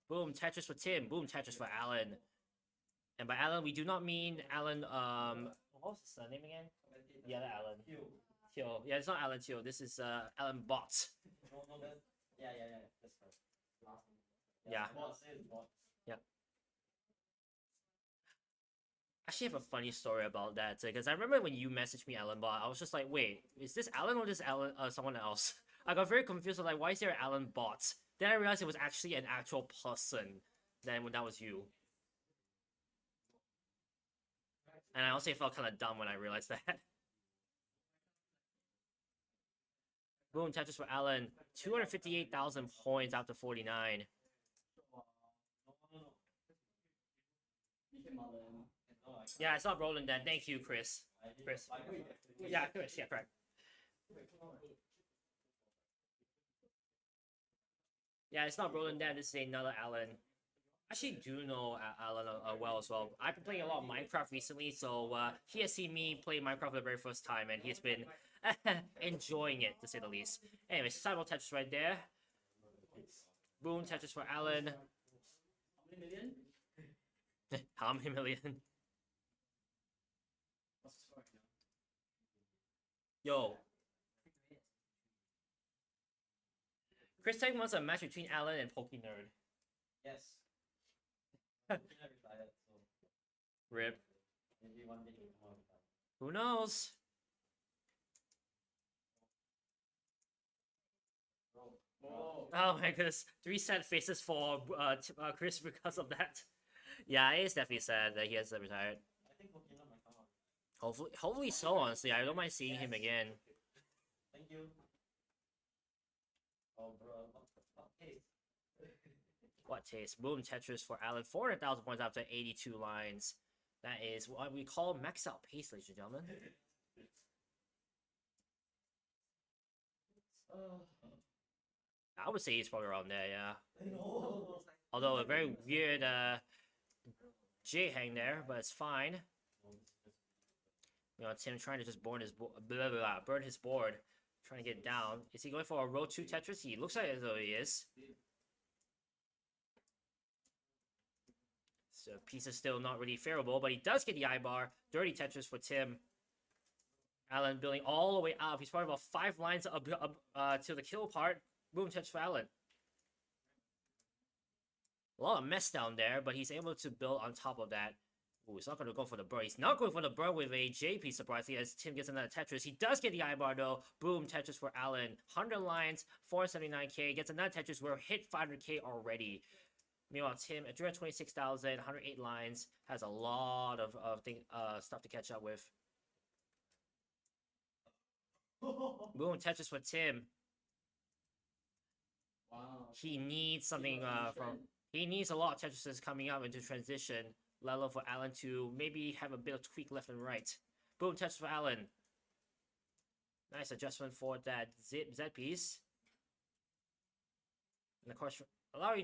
Boom, Tetris for Tim. Boom, Tetris for Alan. And by Alan, we do not mean Alan, what was his surname again? The other Alan. Teo. Yeah, it's not Alan Teo. This is Alan Bot. Yeah, that's correct. Yeah. Yeah. Actually, I have a funny story about that because I remember when you messaged me, Alan Bot, I was just like, wait, is this Alan or this Alan someone else? I got very confused. I was like, why is there Alan Bot? Then I realized it was actually an actual person. Then when that was you. And I also felt kind of dumb when I realized that. Boom, Tetris for Alan. 258,000 points after 49. Yeah, it's not rolling then. Thank you, Chris. Yeah, Chris. Yeah, correct. Yeah, it's not rolling then. This is another Alan. I actually do know Alan well as well. I've been playing a lot of Minecraft recently, so he has seen me play Minecraft for the very first time, and he's been enjoying it, to say the least. Anyway, Cyber Tetris right there. Boom, Tetris for Alan. How many million? Yo. Chris Tech wants a match between Alan and PokeNerd. Yes. Rip. Who knows? Oh my goodness. 3 sad faces for Chris because of that. Yeah, it is definitely sad that he has retired. I think Pokemon might come out. Hopefully so, honestly. I don't mind seeing him again. Thank you. Oh, bro. What taste? What taste? Boom, Tetris for Alan. 400,000 points after 82 lines. That is what we call max out pace, ladies and gentlemen. I would say he's probably around there, yeah. Although a very weird J hang there, but it's fine. You know, Tim trying to just burn his board, trying to get down. Is he going for a row 2 Tetris? He looks like as though he is. So piece is still not really favorable, but he does get the eye bar. Dirty Tetris for Tim. Alan building all the way up. He's probably about 5 lines up to the kill part. Boom, Tetris for Alan. A lot of mess down there, but he's able to build on top of that. Ooh, he's not going to go for the burn. He's not going for the burn with a J piece, surprisingly, as Tim gets another Tetris. He does get the eye bar, though. Boom, Tetris for Alan. 100 lines, 479k. Gets another Tetris. We're hit 500k already. Meanwhile, Tim at 326,000, 108 lines, has a lot of stuff to catch up with. Boom, Tetris for Tim. Wow. He needs something he needs a lot of Tetrises coming up into transition. Let alone for Alan to maybe have a bit of tweak left and right. Boom, Tetris for Alan. Nice adjustment for that Z piece. And of course, allowing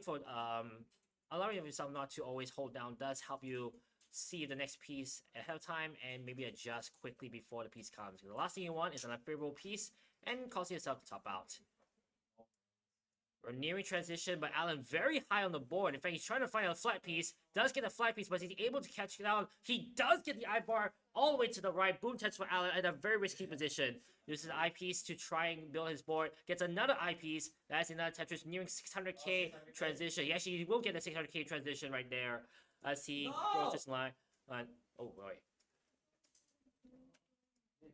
yourself not to always hold down does help you see the next piece ahead of time and maybe adjust quickly before the piece comes. The last thing you want is an unfavorable piece and cause yourself to top out. We're nearing transition, but Alan very high on the board. In fact, he's trying to find a flat piece. Does get a flat piece, but he's able to catch it down. He does get the eye bar all the way to the right. Boom Tetris for Alan at a very risky position. Uses the eyepiece to try and build his board. Gets another eyepiece. That's another Tetris nearing 600k transition. He actually will get a 600k transition right there as he goes this line. Oh boy.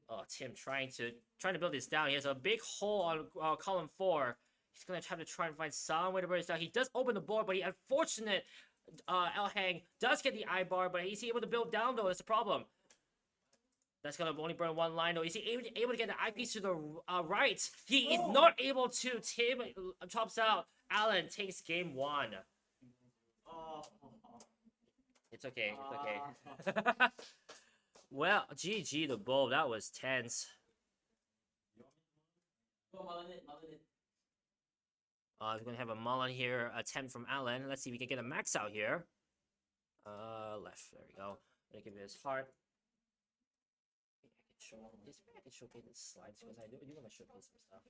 Oh, Tim trying to build this down. He has a big hole on column 4. He's gonna try and find some way to break this down. He does open the board, but the unfortunate L hang does get the eye bar, but is he able to build down though? That's the problem. That's gonna only burn one line though. Is he able to get the eyepiece to the right? He is not able to. Tim tops out. Alan takes game 1. It's okay. It's okay. Well, GG the bull. That was tense. We're gonna have a mullen here attempt from Alan. Let's see if we can get a max out here. Left. There we go. Gonna give it his heart. I can showcase the slides because I do want to showcase some stuff.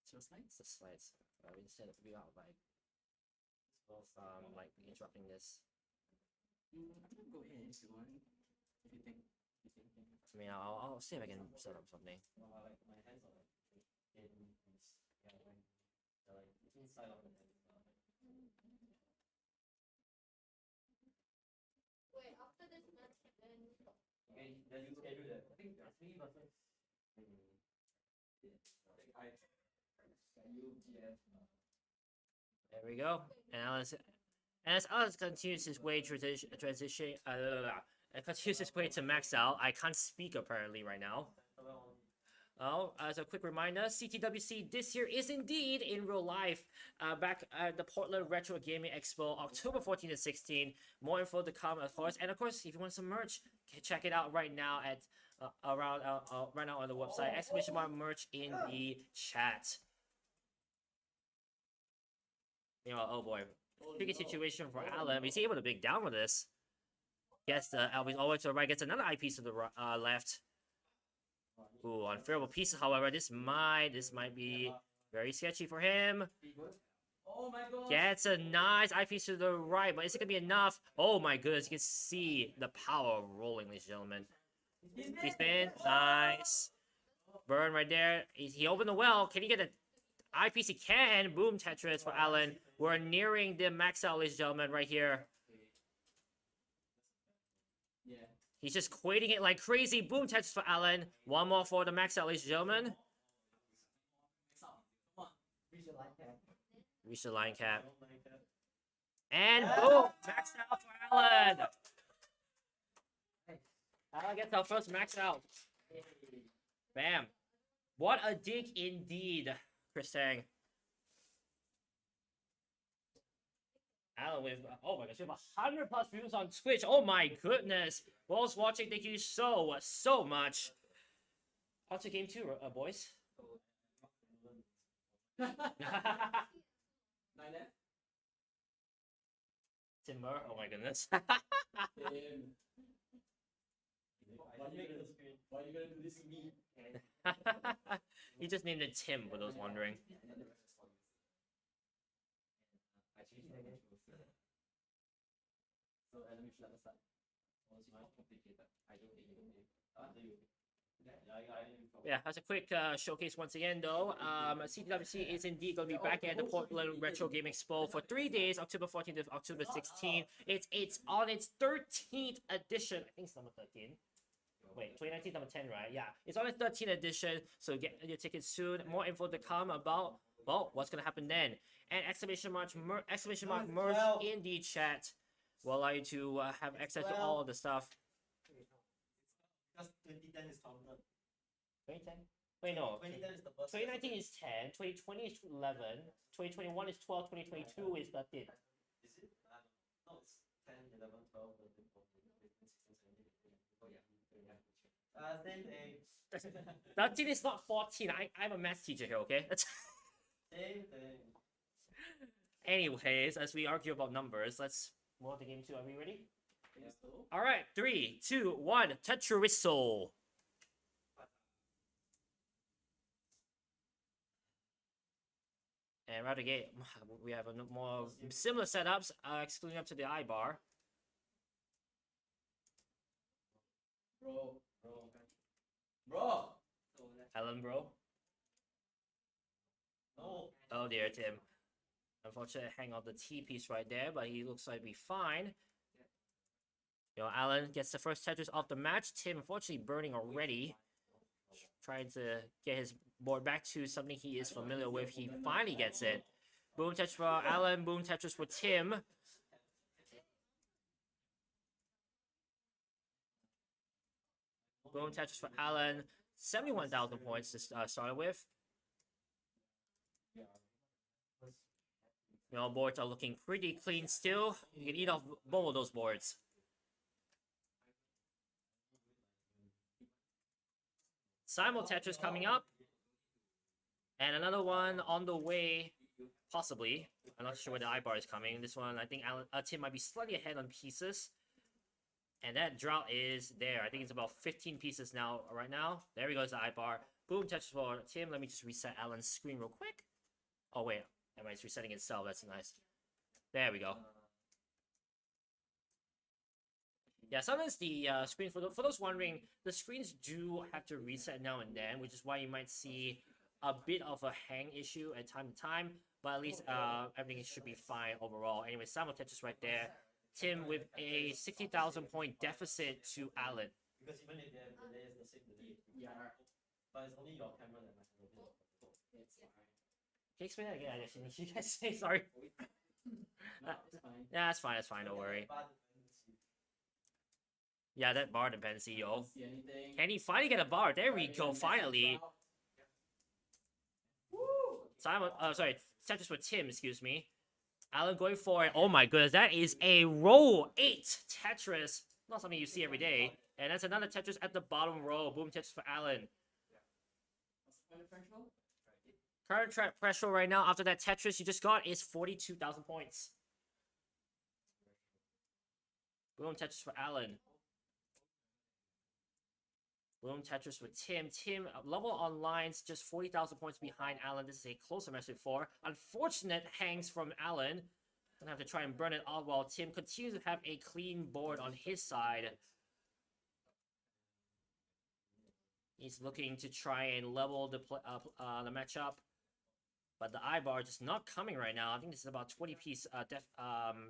So slides? The slides. Instead of we out like interrupting this. I can go ahead if you want. If you think. I mean, I'll see if I can set up something. Inside of the Wait, after this match, then okay, then you schedule that. I think 3 versus. There we go. And as Alex continues his way continues his way to max out. I can't speak apparently right now. Oh, as a quick reminder, CTWC this year is indeed in real life. Back at the Portland Retro Gaming Expo, October 14 and 16. More info to come, of course. And of course, if you want some merch, check it out right now at right now on the website. Exclamation mark merch in the chat. You know, oh boy, tricky situation for Alan. Is he able to big down with this? Gets the Alvin over to the right, gets another eyepiece to the left. Ooh, unfavorable pieces. However, this might be very sketchy for him. Oh my god! Gets a nice eyepiece to the right, but is it gonna be enough? Oh my goodness, you can see the power of rolling, ladies and gentlemen. He spin, nice. Burn right there. He opened the well. Can he get an eyepiece? He can. Boom Tetris for Alan. We're nearing the max out, ladies and gentlemen, right here. Yeah. He's just quating it like crazy. Boom Tetris for Alan. One more for the max out, ladies and gentlemen. Reach the line cap. And boom! Max out for Alan! Alan gets our first max out. Bam. What a dig indeed, Chris Tang. Alan with, oh my gosh, we have 100+ views on Twitch. Oh my goodness. Those watching, thank you so much. On to game 2, boys. 9 left. Timber, oh my goodness. Why are you gonna do this to me? He just named it Tim for those wondering. So animation at the start. Yeah, as a quick showcase once again though, CTWC is indeed going to be back at the Portland Retro Game Expo for 3 days, October 14th to October 16th. It's on its 13th edition. I think it's number 13. Wait, 2019 number 10, right? Yeah, it's on its 13th edition, so get your tickets soon. More info to come about, well, what's going to happen then. And exclamation mark merch in the chat will allow you to have access to all of the stuff. Because 2010 is counted. 2010? Wait, no. 2010 is the first. 2019 is 10, 2020 is 11, 2021 is 12, 2022 is 13. Is it? No, it's 10, 11, 12, 13, 14, 15, 16, 17, 18. Oh yeah. Same thing. 13 is not 14. I'm a math teacher here, okay? Same thing. Anyways, as we argue about numbers, let's move on to game 2. Are we ready? Yes, so. Alright, 3, 2, 1, touch your whistle. And right again, we have a more similar setups, excluding up to the I bar. Bro. Bro. Alan, bro. Oh dear, Tim. Unfortunately, hang on the T piece right there, but he looks like be fine. You know, Alan gets the first Tetris off the match. Tim, unfortunately, burning already. Trying to get his board back to something he is familiar with. He finally gets it. Boom Tetris for Alan. Boom Tetris for Tim. Boom Tetris for Alan. 71,000 points to start with. You know, boards are looking pretty clean still. You can eat off both of those boards. Simul Tetris coming up. And another one on the way, possibly. I'm not sure where the I bar is coming. This one, I think Tim might be slightly ahead on pieces. And that drought is there. I think it's about 15 pieces now, right now. There he goes, the I bar. Boom Tetris for Tim. Let me just reset Alan's screen real quick. Oh, wait. It's resetting itself. That's nice. There we go. Yeah, sometimes the screen, for those wondering, the screens do have to reset now and then, which is why you might see a bit of a hang issue at time to time, but at least everything should be fine overall. Anyway, Simul Tetris right there. Tim with a 60,000 point deficit to Alan. Because even if the delay is the same delay. Yeah. But it's only your camera that matters. Can you explain that again? You guys say sorry. Yeah, that's fine. That's fine. Don't worry. Yeah, that bar dependency, yo. Can he finally get a bar? There we go. Finally. Simon. Sorry. Tetris with Tim. Excuse me. Alan going for it. Oh my goodness, that is a row 8 Tetris. Not something you see every day. And that's another Tetris at the bottom row. Boom Tetris for Alan. Current track pressure right now after that Tetris you just got is 42,000 points. Boom Tetris for Alan. Boom Tetris with Tim. Tim, level on lines, just 40,000 points behind Alan. This is a closer match before. Unfortunate hangs from Alan. Gonna have to try and burn it off while Tim continues to have a clean board on his side. He's looking to try and level the matchup. But the I bar just not coming right now. I think this is about 20-piece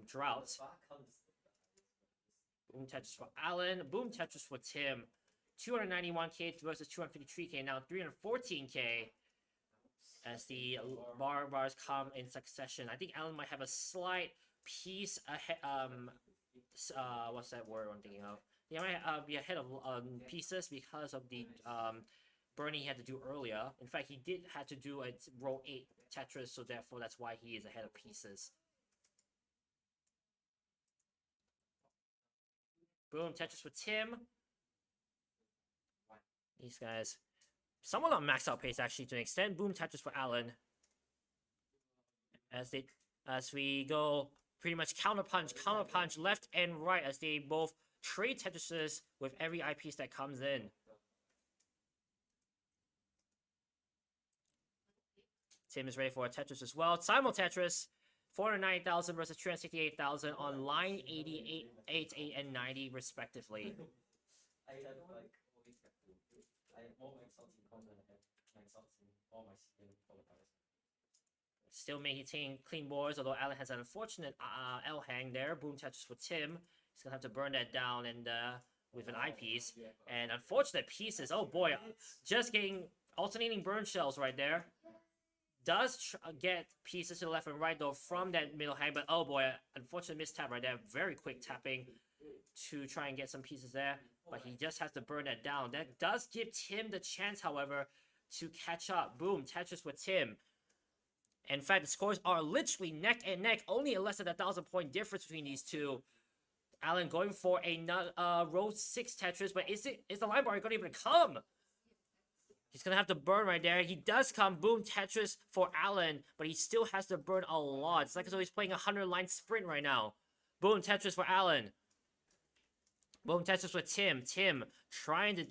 drought. Boom Tetris for Alan. Boom Tetris for Tim. 291k versus 253k. Now 314k. As the bars come in succession. I think Alan might have a slight piece ahead. What's that word I'm thinking of? He might be ahead of pieces because of the burn he had to do earlier. In fact, he did have to do a row 8 Tetris, so therefore that's why he is ahead of pieces. Boom, Tetris with Tim. These guys, somewhat on max out pace actually to an extent. Boom, Tetris for Alan. As we go pretty much counter punch left and right as they both trade Tetrises with every eyepiece that comes in. Tim is ready for a Tetris as well. Simul Tetris, 490,000 versus 368,000 on line 88, 8, and 90 respectively. I have more max outs in comp than I have max outs in all my qualifiers. Still maintaining clean boards, although Alan has an unfortunate L hang there. Boom Tetris for Tim. He's gonna have to burn that down and with an eyepiece. And unfortunate pieces. Oh boy, just getting alternating burn shells right there. Does get pieces to the left and right though from that middle hang, but oh boy, unfortunate mistap right there. Very quick tapping to try and get some pieces there, but he just has to burn that down. That does give Tim the chance, however, to catch up. Boom, Tetris with Tim. In fact, the scores are literally neck and neck, only a less than 1,000 point difference between these two. Alan going for a row 6 Tetris, but is the line bar gonna even come? He's gonna have to burn right there. He does come. Boom Tetris for Alan, but he still has to burn a lot. It's like as though he's playing a 100-line sprint right now. Boom Tetris for Alan. Boom Tetris with Tim. Tim trying to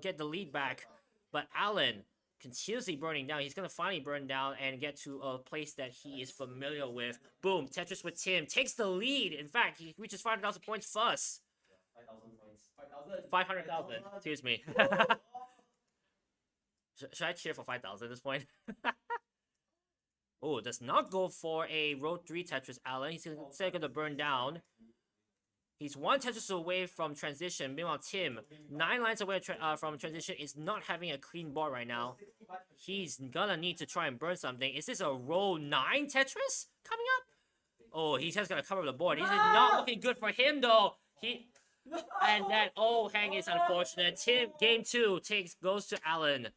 get the lead back, but Alan continuously burning down. He's gonna finally burn down and get to a place that he is familiar with. Boom, Tetris with Tim takes the lead. In fact, he reaches 500,000 points first. 5,000 points. 500,000, excuse me. Should I cheer for 5,000 at this point? Oh, does not go for a row 3 Tetris, Alan. He's instead going to burn down. He's 1 Tetris away from transition. Meanwhile, Tim, 9 lines away from transition, is not having a clean board right now. He's gonna need to try and burn something. Is this a row 9 Tetris coming up? Oh, he's just gonna cover the board. This is not looking good for him, though. And that hang is unfortunate. Tim, game 2 goes to Alan.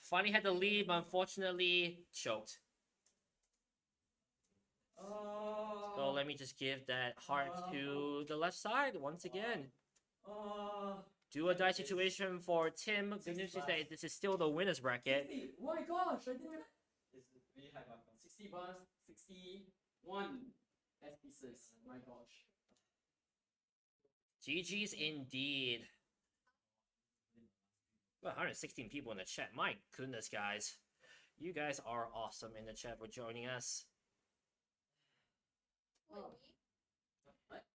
Finally had the lead, but unfortunately choked. So let me just give that heart to the left side once again. Do or die situation for Tim. Good news is that this is still the winner's bracket. 60. Oh my gosh, I didn't realize. It's really high mark. 60 bars, 61 S pieces. My gosh. GG's indeed. Well, 116 people in the chat. My goodness, guys. You guys are awesome in the chat for joining us.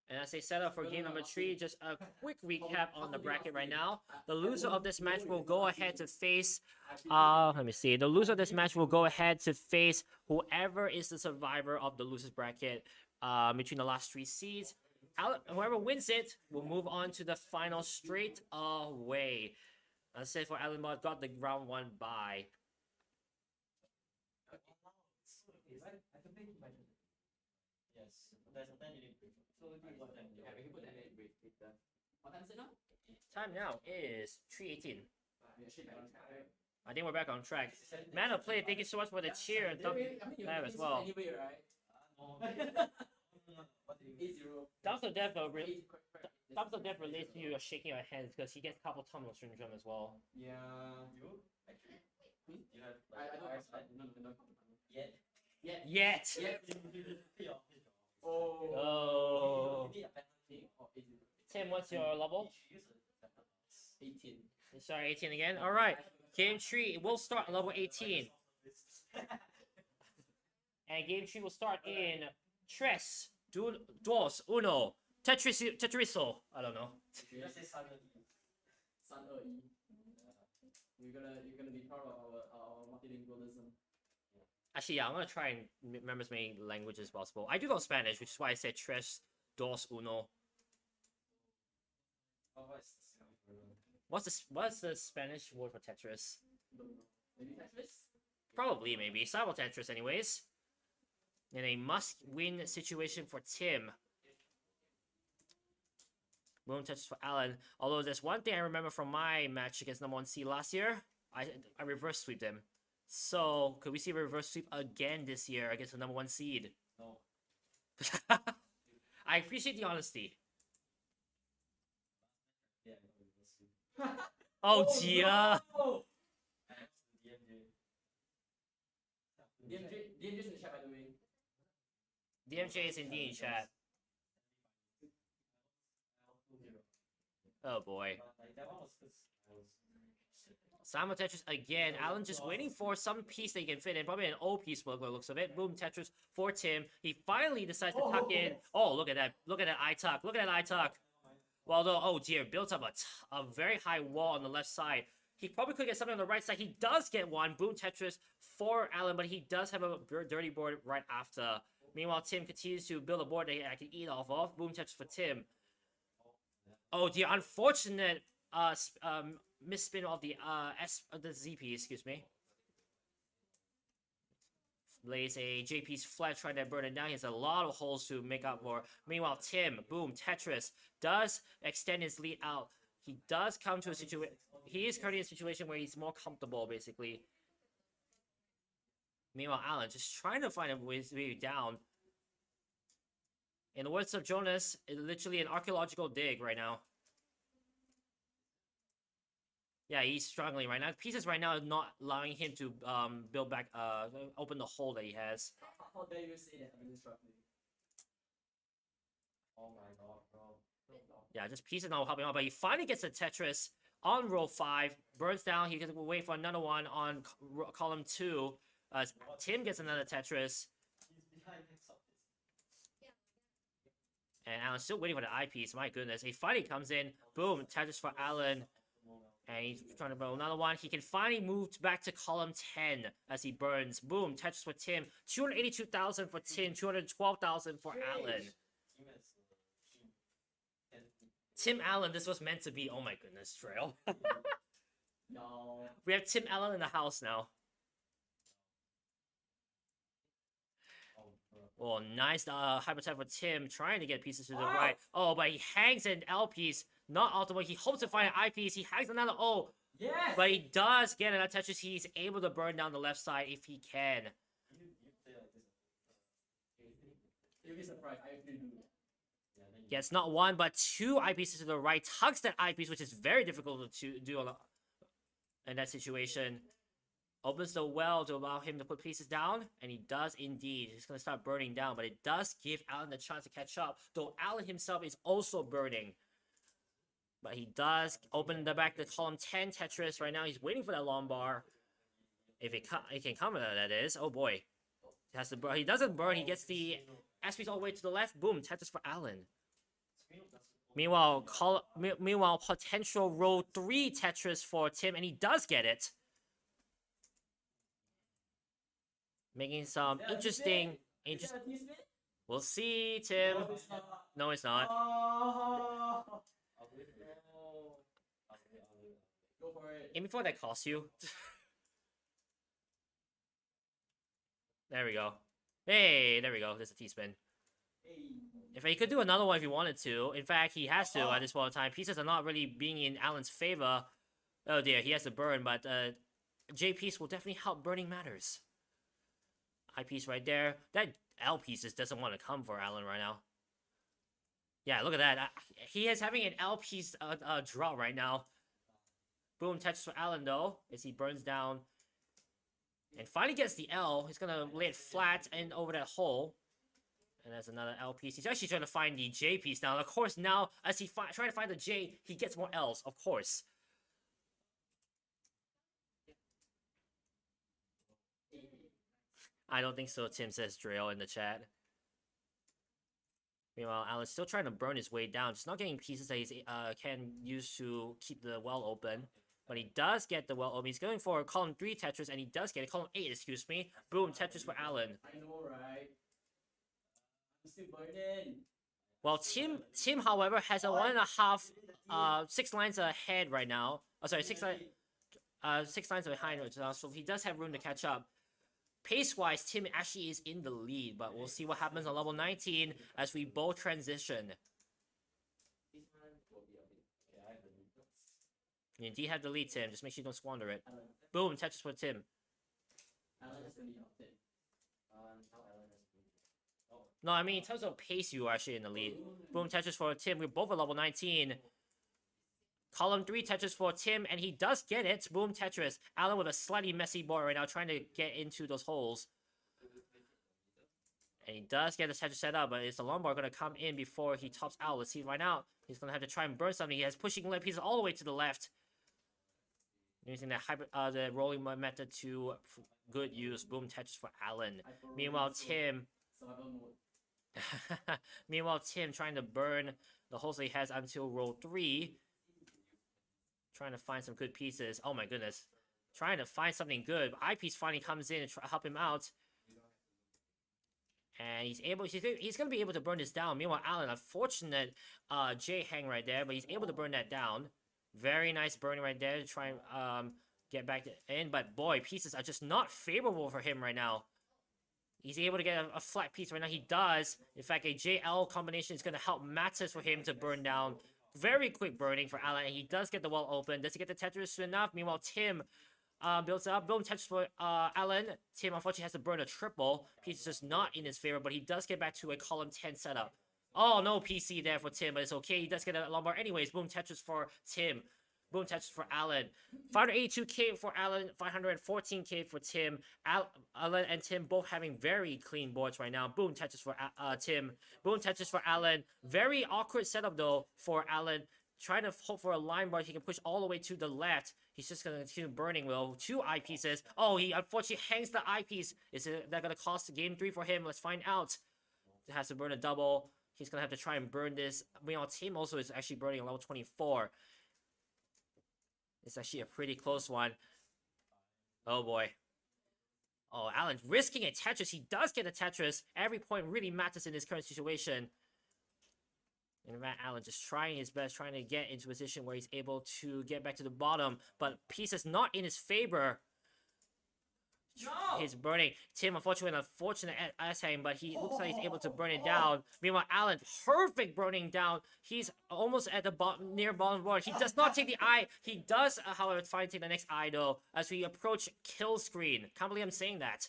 And as they set up for game number 3, just a quick recap on the bracket right now. The loser of this match will go ahead to face, let me see. The loser of this match will go ahead to face whoever is the survivor of the loser's bracket between the last 3 seeds. Whoever wins it will move on to the final straight away. As I said, for Alan Bot, got the round 1 bye. Yes, there's a 10 unit. So we can put them. Yeah, we can put that in with the. What time is it now? Time now is 3:18. We actually back on track, right? I think we're back on track. Man of play, thank you so much for the cheer and thumb clap as well. Anyway, right? No. 8-0. Thumbs of death Thumbs of death relates to you shaking your hands because he gets carpal tunnel syndrome as well. Yeah. You? Actually? You have I don't virus, have no. Yet? Yet. Yeah. Oh. You need a penalty. Tim, what's your level? 18. Sorry, 18 again. All right. Game 3 will start at level 18. And game 3 will start in Tres, Dos, Uno, Tetriso. I don't know. Just say Sun Sun You're gonna be proud of our multilingualism. Actually, yeah, I'm gonna try and remember as many languages as possible. I do know Spanish, which is why I said Tres, Dos, Uno. What's the Spanish word for Tetris? Maybe Tetris? Probably, maybe. Cyber Tetris, anyways. In a must-win situation for Tim. Boom Tetris for Alan. Although there's one thing I remember from my match against number 1 seed last year. I reverse sweeped him. So, could we see a reverse sweep again this year against the number 1 seed? No. I appreciate the honesty. Yeah, Oh dear. DMJ is in the chat, by the way. DMJ is indeed in chat. Oh boy. Simon Tetris again. Alan just waiting for some piece they can fit in. Probably an old piece by the looks of it. Boom Tetris for Tim. He finally decides to tuck in. Oh, look at that. Look at that eye tuck. Look at that eye tuck. Well, though, oh dear, built up a very high wall on the left side. He probably could get something on the right side. He does get one. Boom Tetris for Alan, but he does have a dirty board right after. Meanwhile, Tim continues to build a board that I can eat off of. Boom Tetris for Tim. Oh dear, unfortunate misspin of the ZP, excuse me. Lays a JP's flat trying to burn it down. He has a lot of holes to make up for. Meanwhile, Tim, boom, Tetris does extend his lead out. He does come to a situation. He is currently in a situation where he's more comfortable, basically. Meanwhile, Alan just trying to find a way down. In the words of Jonas, it's literally an archaeological dig right now. Yeah, he's struggling right now. Pieces right now is not allowing him to build back, open the hole that he has. How dare you say that I'm struggling? Oh my god, bro. Yeah, just pieces not helping out, but he finally gets a Tetris on row 5, burns down. He gets to wait for another one on column 2. As Tim gets another Tetris, He's behind next up. and Alan's still waiting for the eyepiece. My goodness, he finally comes in. Boom, Tetris for Alan. And he's trying to build another one. He can finally move back to column 10 as he burns. Boom, Tetris for Tim. 282,000 for Tim. 212,000 for Alan. Tim Allen, this was meant to be. Oh my goodness, Trail. No. We have Tim Allen in the house now. Oh, nice hypertype for Tim, trying to get pieces to the right. Oh, but he hangs an L piece. Not ultimate. He hopes to find an I piece. He hangs another O. Yes. But he does get an Tetris. He's able to burn down the left side if he can. You'll be surprised. I actually do. Gets not one, but 2 eyepieces to the right. Tucks that eyepiece, which is very difficult to do in that situation. Opens the well to allow him to put pieces down, and he does indeed. He's going to start burning down, but it does give Alan the chance to catch up, though Alan himself is also burning. But he does open the back to column 10 Tetris. Right now, he's waiting for that long bar. If it can come, that is. Oh boy. He has to burn. He doesn't burn. He gets the S piece all the way to the left. Boom, Tetris for Alan. Meanwhile, potential row 3 Tetris for Tim, and he does get it. Making some interesting. We'll see, Tim. No, it's not. Go for it. Aim before that costs you. There we go. Hey, there we go. There's a T-spin. If he could do another one if he wanted to. In fact, he has to at this point in time. Pieces are not really being in Alan's favor. Oh dear, he has to burn, but J piece will definitely help burning matters. I piece right there. That L piece just doesn't want to come for Alan right now. Yeah, look at that. He is having an L piece draw right now. Boom, touches for Alan though, as he burns down. And finally gets the L. He's gonna lay it flat and over that hole. And that's another L piece. He's actually trying to find the J piece now. And of course, now as he trying to find the J, he gets more L's. Of course. I don't think so. Tim says Drail in the chat. Meanwhile, Alan's still trying to burn his way down. Just not getting pieces that he can use to keep the well open. But he does get the well open. He's going for column 3 Tetris, and he does get it. Column 8, excuse me. Boom, Tetris for Alan. I know, right? I'm still burning. Well, Tim, however, has a 1.5, 6 lines ahead right now. Oh, sorry, 6 lines behind right now. So he does have room to catch up. Pace-wise, Tim actually is in the lead, but we'll see what happens on level 19 as we both transition. You indeed have the lead, Tim. Just make sure you don't squander it. Boom, Tetris for Tim. No, I mean, in terms of pace, you are actually in the lead. Boom, Tetris for Tim. We're both at level 19. Column 3 Tetris for Tim, and he does get it. Boom, Tetris. Alan with a slightly messy board right now, trying to get into those holes. And he does get the Tetris set up, but is the long bar going to come in before he tops out? Let's see right now. He's going to have to try and burn something. He has pushing left pieces all the way to the left. Using the rolling method to good use. Boom, Tetris for Alan. Meanwhile, Tim... Meanwhile, Tim trying to burn the holes that he has until row 3. Trying to find some good pieces. Oh my goodness. Trying to find something good. Eyepiece finally comes in and help him out. And he's going to be able to burn this down. Meanwhile, Alan, unfortunate J hang right there, but he's able to burn that down. Very nice burning right there to try and get back in. But boy, pieces are just not favorable for him right now. He's able to get a flat piece right now. He does. In fact, a JL combination is going to help matters for him to burn down. Very quick burning for Alan, and he does get the well open. Does he get the Tetris soon enough? Meanwhile, Tim builds it up. Boom, Tetris for Alan. Tim, unfortunately, has to burn a triple. Piece is just not in his favor, but he does get back to a column 10 setup. Oh, no PC there for Tim, but it's okay. He does get a long bar anyways. Boom, Tetris for Tim. Boom Tetris for Alan. 582k for Alan, 514k for Tim. Alan and Tim both having very clean boards right now. Boom Tetris for Tim. Boom Tetris for Alan. Very awkward setup though for Alan. Trying to hope for a line bar he can push all the way to the left. He's just gonna continue burning will. 2 eyepieces. Oh, he unfortunately hangs the eyepiece. Is that gonna cost game 3 for him? Let's find out. He has to burn a double. He's gonna have to try and burn this. Meanwhile, Tim also is actually burning a level 24. It's actually a pretty close one. Oh boy. Oh, Alan risking a Tetris. He does get a Tetris. Every point really matters in this current situation. And Matt Allen just trying his best, trying to get into a position where he's able to get back to the bottom. But pieces not in his favor. No! He's burning. Tim, unfortunately, an unfortunate ass hang, but he looks like he's able to burn it down. Meanwhile, Alan, perfect burning down. He's almost at the bottom, near bottom board. He does not take the eye. He does, however, finally take the next eye, though, as we approach kill screen. Can't believe I'm saying that.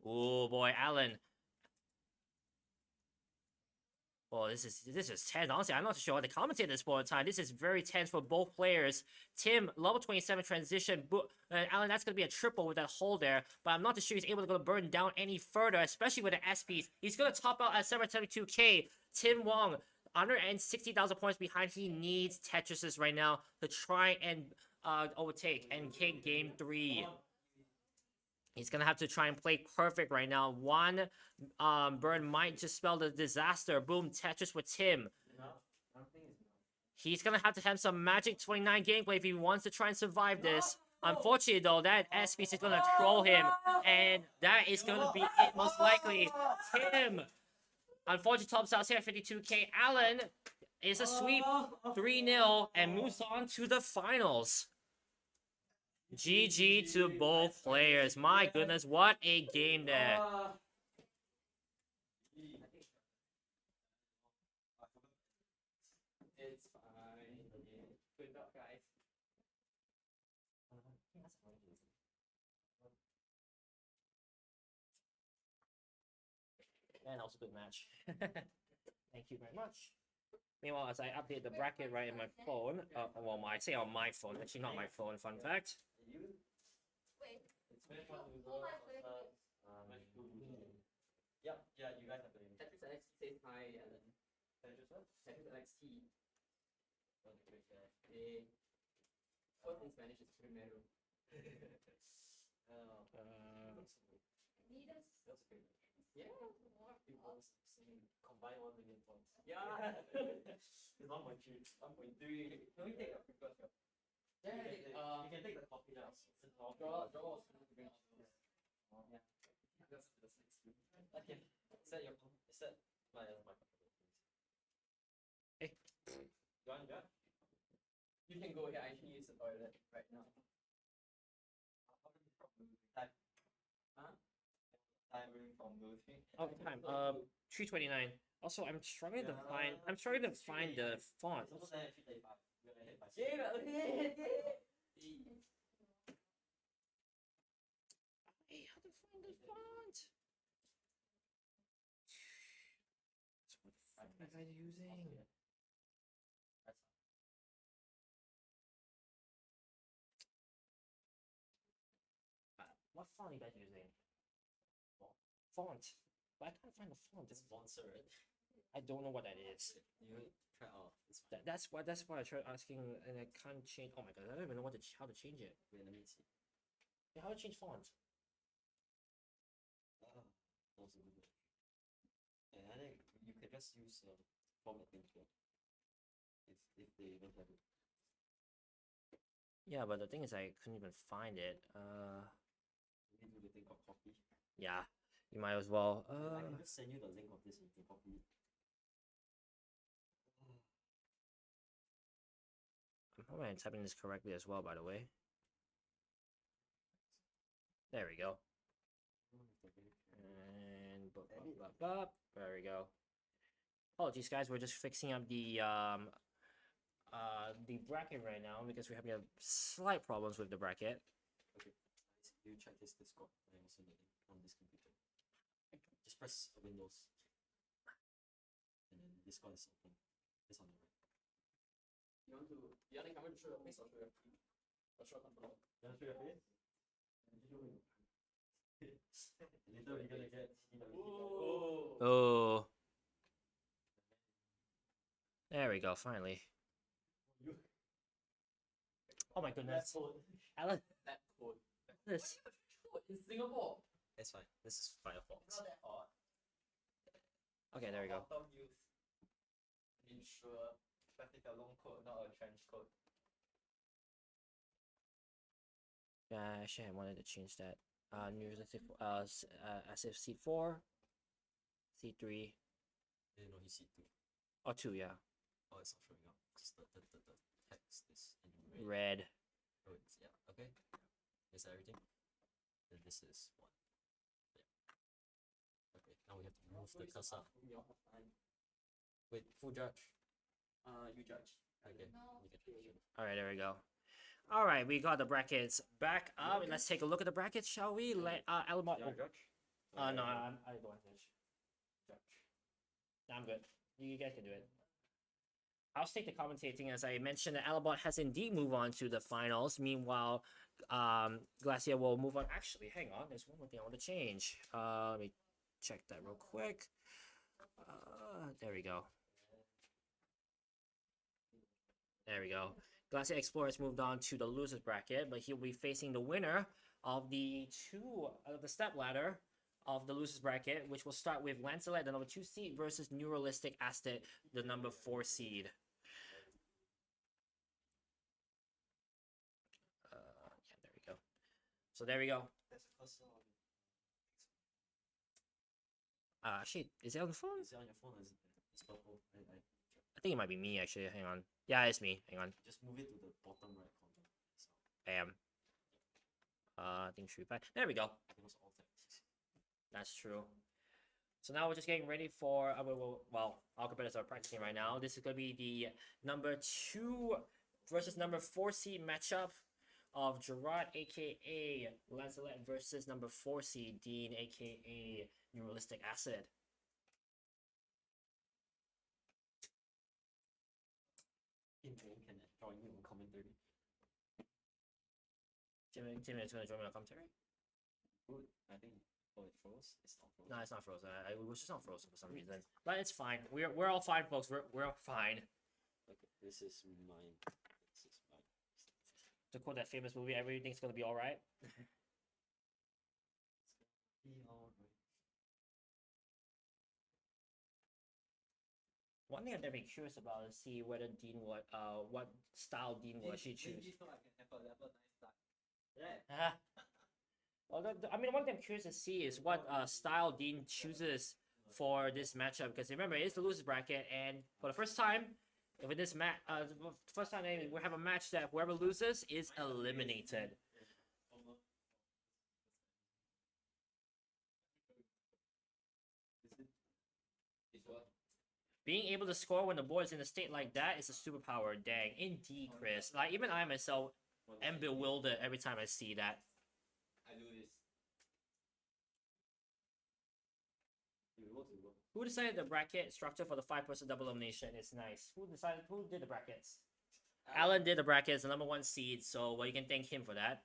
Oh, boy, Alan. Oh, this is tense. Honestly, I'm not sure how to commentate this point in time. This is very tense for both players. Tim, level 27 transition. Alan, that's going to be a triple with that hole there. But I'm not too sure he's able to go burn down any further, especially with the S piece. He's going to top out at 772k. Tim Wong, 160,000 points behind. He needs Tetrises right now to try and overtake and take game 3. He's going to have to try and play perfect right now. One burn might just spell the disaster. Boom, Tetris with Tim. He's going to have some Magic 29 gameplay if he wants to try and survive this. Unfortunately, though, that S-Piece is going to troll him. And that is going to be it, most likely. Tim, unfortunately, tops out here, 52k. Alan is a sweep, 3-0, and moves on to the finals. GG to both players. My goodness, what a game there. It's fine. Good job, guys. And also good match. Thank you very much. Meanwhile, as I update the bracket right in my phone, well, I say on my phone, actually not my phone, fun fact. Wait. Yep, yeah, you guys have to. Tetris Alex says hi, Alan. Tetris what? Tetris Alex T. Fourth in Spanish is primero. Need us? That's okay. Yeah. Combine 1 million points. Yeah. It's 1.3. 1.3. Can we take a previous shot? Yeah. You can take the coffee now. Draw. Yeah. That's next week. Okay. Set my Hey. You want to go? You can go here. I actually use the toilet right now. Time from losing. Oh, time. 329. Also, I'm struggling to find the font. It's also 335. We're gonna hit by Yeah. Hey, how to find the font? What font am I using? What font are you guys using? Font. But I can't find the font. It's sponsor, right? I don't know what that is. You try out. That's why I tried asking and I can't change. Oh my god, I don't even know how to change it. Wait, let me see. Yeah, how to change font? Also good. And I think you can just use formatting tool. If they even have it. Yeah, but the thing is I couldn't even find it. You need to do the thing called copy. Yeah, you might as well. I can just send you the link of this and you can copy it. I'm hoping I'm typing this correctly as well, by the way. There we go. And there we go. Apologies, guys. We're just fixing up the bracket right now because we're having a slight problems with the bracket. Okay. You check this Discord. I will send it on this computer. Just press Windows. And then Discord is open. It's on the right. You want the camera to show your face or show your feet? Or show your controller? You want to show your face? Later we're gonna get Oh. Oh. There we go, finally. Oh my goodness. Alan, That code. this. In Singapore. It's fine. This is Firefox. Not that hot. Okay, there we go. Autumn use. Ensure. Especially a long coat, not a trench coat. Yeah, actually, I wanted to change that. New Jersey, as if seat 4, seat 3, No, he's C2. or 2, yeah. Oh, it's not showing up. Because the text is in red. Red. Oh, it's, yeah, okay. Is that everything? Then this is 1. Yeah. Okay, now we have to move the cursor. Wait, full judge. You judge. Okay, No. you can judge. Alright, there we go. Alright, we got the brackets back up. Let's take a look at the brackets, shall we? Elmont. You want to judge? No, I don't want to judge. Nah, I'm good. You guys can do it. I'll take the commentating. As I mentioned, that Alabot has indeed moved on to the finals. Meanwhile, Glacier will move on. Actually, hang on. There's one more thing I want to change. Let me check that real quick. There we go. There we go. Glacier Explorer has moved on to the losers bracket, but he'll be facing the winner of the step ladder of the losers bracket, which will start with Lancelot, the number 2 seed, versus Neuralistic Astet, the number 4 seed. Yeah, there we go. So there we go. There's a cursor on Actually, is it on the phone? Is it on your phone or is it there? It's purple. I think it might be me, actually. Hang on. Yeah, it's me. Hang on. Just move it to the bottom right corner. So, Bam. I think should be fine. There we go. I think it's all text. That's true. So now we're just getting ready for well, our competitors are practicing right now. This is gonna be the number 2 versus number 4 seed matchup of Gerard, aka Lancelot, versus number 4 seed Dean, aka Neuralistic Acid. In game can join you on commentary. Tim is gonna join me on commentary. Good. I think. Oh, it froze. It's not froze. No, it's not frozen. It was just not frozen for some reason. But it's fine. We're all fine, folks. We're all fine. Okay, this is mine. This is mine. To quote that famous movie, everything's gonna be all right. be all right. One thing I've never been curious about is see whether Dean would what style Dean will actually choose. So I can have a level 9 start. Right. Well, I mean, one thing I'm curious to see is what style Dean chooses for this matchup, because remember, it's the losers bracket, and for the first time, with this first time we have a match that whoever loses is eliminated. Being able to score when the board is in a state like that is a superpower. Dang, indeed, Chris. Like even I myself am bewildered every time I see that. I do this. Who decided the bracket structure for the 5-person double elimination is nice? Who did the brackets? Alan did the brackets, the number 1 seed, so well, you can thank him for that.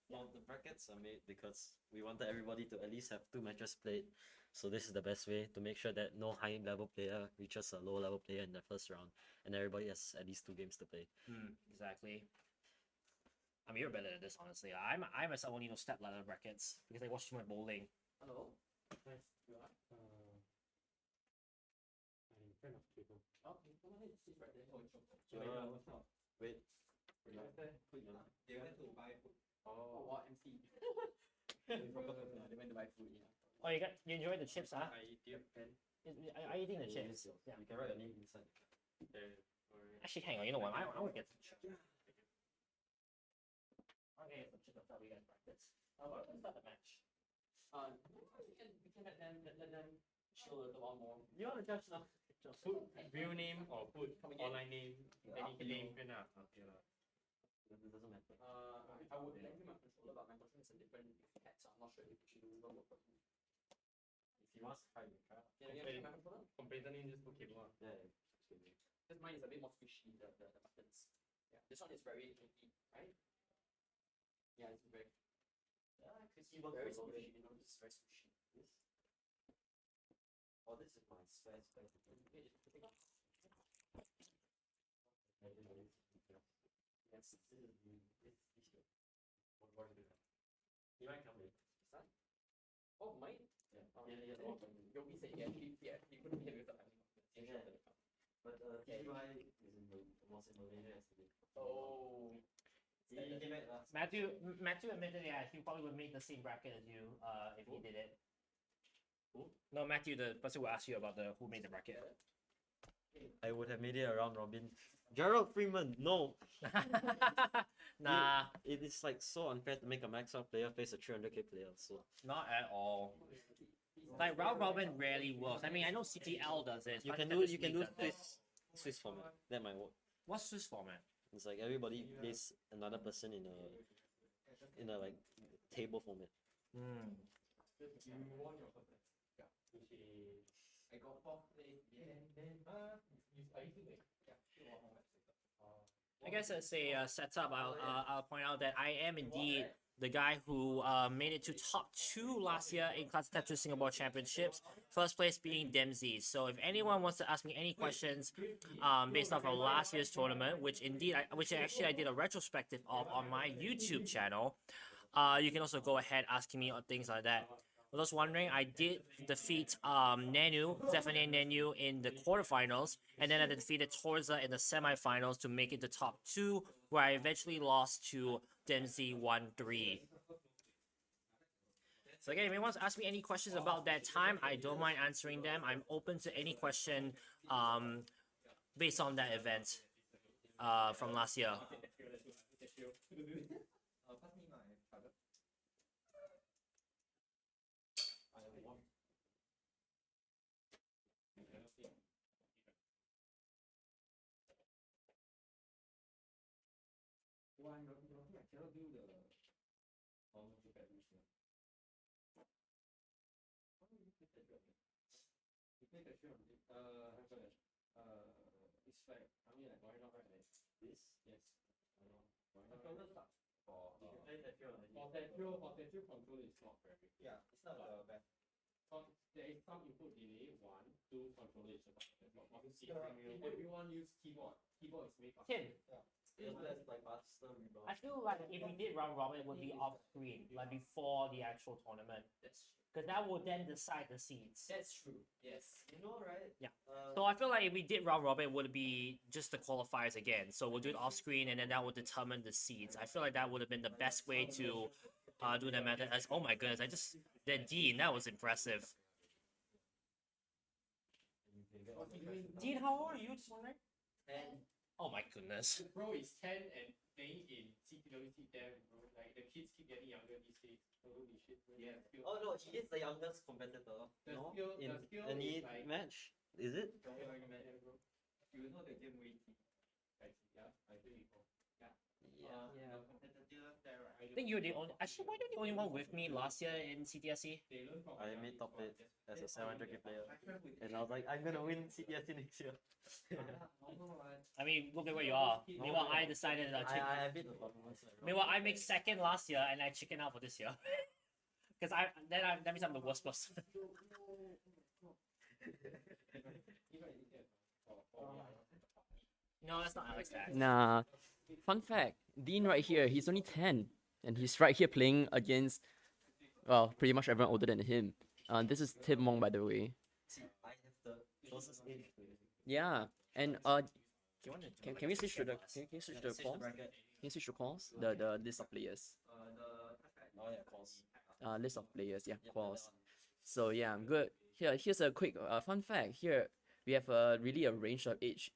Well, the brackets are made because we wanted everybody to at least have 2 matches played. So this is the best way to make sure that no high level player reaches a low level player in the first round, and everybody has at least 2 games to play. Exactly. I mean, you're better at this, honestly. I myself only know step ladder brackets because I watch too much bowling. Hello? You are? I'm in front of people. Okay, come on, it's right there. Oh, it's Wait. They went to buy food. Oh, what MC? They went to buy food, yeah. Oh, you enjoyed the chips, huh? I eat your pen. Are you eating the chips? Yeah. You can write your name inside. There. Actually, hang on. You know what? I want to get some chips. I'm gonna get some chips after we guys practice. Let's start the match. We can let them chill a little while more. You want to judge now? Put real name or put Come again? online name, any name can lah. Okay lah. It doesn't matter. I would lend you my controller, but my controller is a different head, so I'm not sure if it will work for him. If he wants to try, we try. Yeah, my controller? Computer name just put cable lah. Yeah, yeah. This mine is a bit more squishy, the buttons. Yeah, this one is very kinky, right? Yeah, it's very very squishy, you know, this is very squishy. This. Oh, this is my spare. Yes. What is it? You might come in. Son? Oh, mine? Yeah. Yeah. Yogi said he couldn't hear with the timing of the Yeah. But TTY is in was in Malaysia yesterday. Oh. He came back last. Matthew admitted, yeah, he probably would make the same bracket as you if he did it. Who? No, Matthew, the person who asked you about the who made the bracket. I would have made it around Robin. Gerald Freeman, no. Nah, It is like so unfair to make a max out player face a 300k player. So not at all. Like round robin rarely works. I mean, I know CTL does it. you can Spartan do Champions League does it. Swiss format. That might work. What's Swiss format? It's like everybody plays another person in a like table format. Hmm. You won your first match. Yeah. I got 4th place. Are you still there? Yeah. Still won 4 matches. I guess as a setup, I'll point out that I am indeed the guy who made it to top 2 last year in CTWC Singapore Championships. First place being Dempsey. So if anyone wants to ask me any questions based off of last year's tournament, which actually I did a retrospective of on my YouTube channel, you can also go ahead asking me on things like that. For those wondering, I did defeat Zephaniah Nenu in the quarterfinals, and then I defeated Torza in the semifinals to make it the top 2, where I eventually lost to Dempsey 1-3. So again, if anyone wants to ask me any questions about that time, I don't mind answering them. I'm open to any question based on that event from last year. Pass me my card. Why not? I cannot do the normal bad mission. Why do you play that drill? You play that drill. It's like I mean like why not right? This? Yes. I know. Why not? For that drill control is not very good. Yeah, it's not the best. There is some input delay. 1, 2 controller is about if everyone use keyboard is made for Tim, It's less like faster rebound. I feel like if we did round robin, it would be off screen, like before the actual tournament, That's true. because that will then decide the seeds. That's true. Yes. You know, right? Yeah. So I feel like if we did round robin, it would be just the qualifiers again. So we'll do it off screen, and then that would determine the seeds. I feel like that would have been the best way to do that method. As oh my goodness, that Dean, that was impressive. Dean, how old are you? Just wondering. 10. Oh my goodness. Bro is 10 and playing in CTWC damn bro. Like the kids keep getting younger these days. Holy shit. Bro. Yeah. Oh no, he is the youngest competitor. No, skill in is any like match, is it? bro. You know the game way I see, yeah. I think before. The competitor there, right? I think you're the only. Actually, why you're the only one with me last year in CTSC? They learn from I made top 8 as a 700k player, My friend with and I was like, I'm gonna win CTSC next year. I mean, look at where you are. Meanwhile, I decided that. I beat the performance. Meanwhile, I made second last year, and I chicken out for this year. Because that means I'm the worst person. No, that's not Alex. That. Nah. Fun fact, Dean right here, he's only 10. And he's right here playing against, well, pretty much everyone older than him. This is Tim Wong, by the way. See, I have the closest age to you. Yeah, and can we switch to the can you switch to the Switch calls? bracket. Can you switch to calls? The list of players. Oh yeah, calls. List of players, yeah, calls. So yeah, I'm good. Here's a quick fun fact. Here we have really a range of age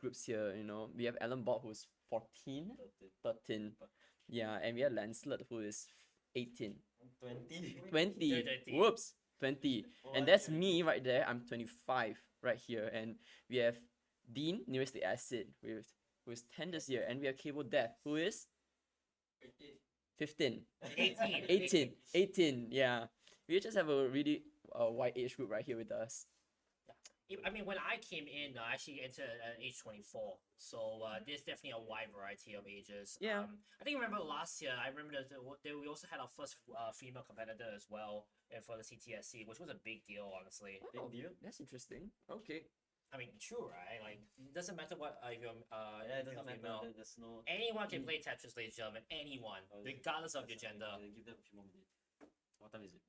groups here. You know, we have Alan Bob who's 14, 13. Yeah, and we have Lancelot who is 18. 20. 20. 20. Whoops. 20. And that's me right there. I'm 25 right here. And we have Dean, nearest the acid, who is 10 this year. And we have Cable Death, who is 15. 18. 18. Yeah. We just have a really wide age group right here with us. I mean, when I came in, I actually entered at age 24. So there's definitely a wide variety of ages. Yeah. I think remember last year, I remember that we also had our first female competitor as well for the CTSC, which was a big deal, honestly. Oh, deal? that's interesting. Okay. I mean, true, right? Like, it doesn't matter what if you're Yeah, it if you're doesn't matter. female. There's no. Anyone can play Tetris, ladies and gentlemen. Anyone, Oh, is it? regardless of your That's gender. okay, give them a few more minutes. What time is it?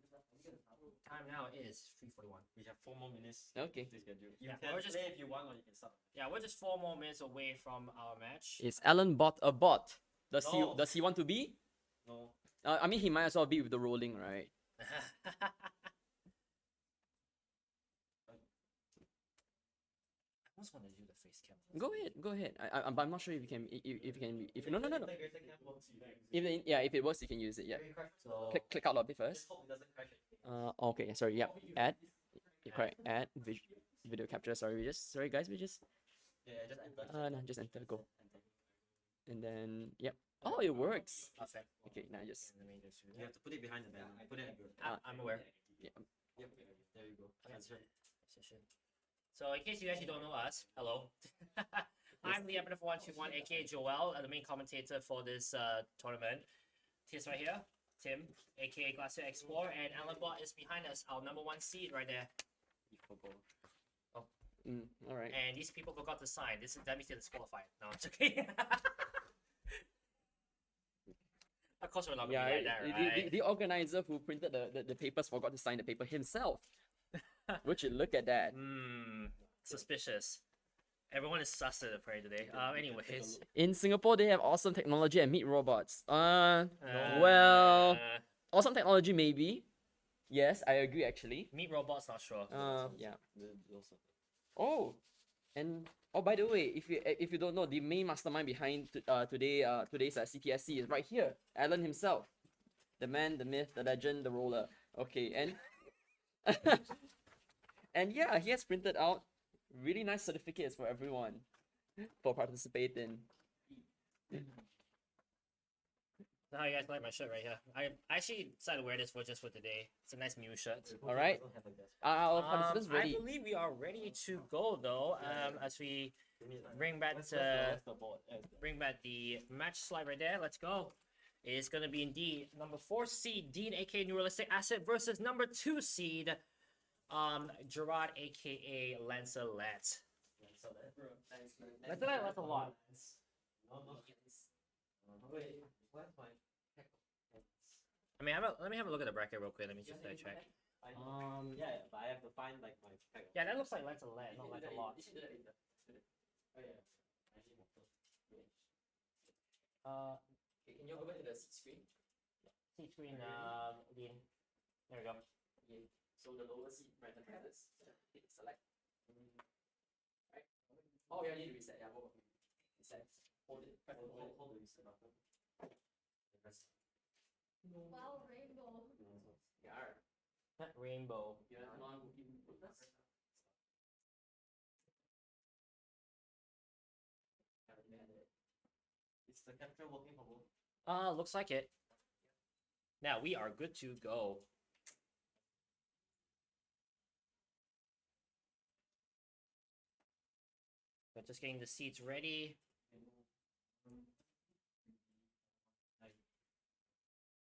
Time now is 3:41. We have 4 more minutes. Okay. To schedule. You Yeah, can we're just- play if you want, or you can stop. Yeah, we're just 4 more minutes away from our match. Is Alan bot a bot? No. Does he want to be? No. I mean, he might as well be with the rolling, right? I almost want to do the face cam. Go ahead. But I'm not sure if you can. If you can. If no. The greater camp works. If it works, you can use it. Yeah. Maybe crash. So Click out a bit first. Just hope it doesn't crash. Okay. Sorry. Yep. Add. Yeah, correct. Add video capture. Sorry guys. We just. Yeah, just enter. No, just enter. Go. Enter. And then yep. Oh, it works. perfect. Okay. Now just. Let me just do You have to put it behind the banner. Put it. I'm aware. Yeah. Yep. There you go. Transition. Session. So in case you actually don't know us, hello. I'm the Epic121, aka Joel, the main commentator for this tournament. Tis right here, Tim, aka Glacier Explorer, and Alan Bot is behind us, our #1 seed right there. You forgot. All right. And these people forgot to sign. That means they're disqualified. No, it's okay. Of course we're not gonna Yeah. be like that, the- right? the organizer who printed the papers forgot to sign the paper himself. Would you look at that? Suspicious. Everyone is sus at the parade today. Anyways. In Singapore, they have awesome technology and meat robots. Well, awesome technology maybe. Yes, I agree actually. Meat robots, not sure. Yeah. Also. Oh, and by the way, if you don't know, the main mastermind behind today's CTSC is right here, Alan himself, the man, the myth, the legend, the roller. Okay, and and yeah, he has printed out really nice certificates for everyone for participating. How you guys like my shirt right here? I actually decided to wear this for today. It's a nice new shirt. All right, our participants I ready. believe we are ready to go though. As we bring back the match slide right there. Let's go. It's gonna be indeed number 4 seed Dean, aka Neuralistic Asset, versus number 2 seed Gerard, aka Lancelot. Lancelot, that's a lot. Wait, where's my I mean, let me have a look at the bracket real quick. Let me just check. yeah, but I have to find like my pack. Yeah, that looks like Lancelot, not like a lot. Oh yeah. Okay, can you go back to the screen? Seat screen, Dean. There we go. Yeah. So the lower seat, right hand side is select. Right. Oh yeah, need to reset. Yeah, both of you. Reset. Hold it. Press the hold the reset button. Press. Wow, rainbow. Yeah. Rainbow. You're not working with us. Is the capture working for both? Looks like it. Now we are good to go. But just getting the seats ready.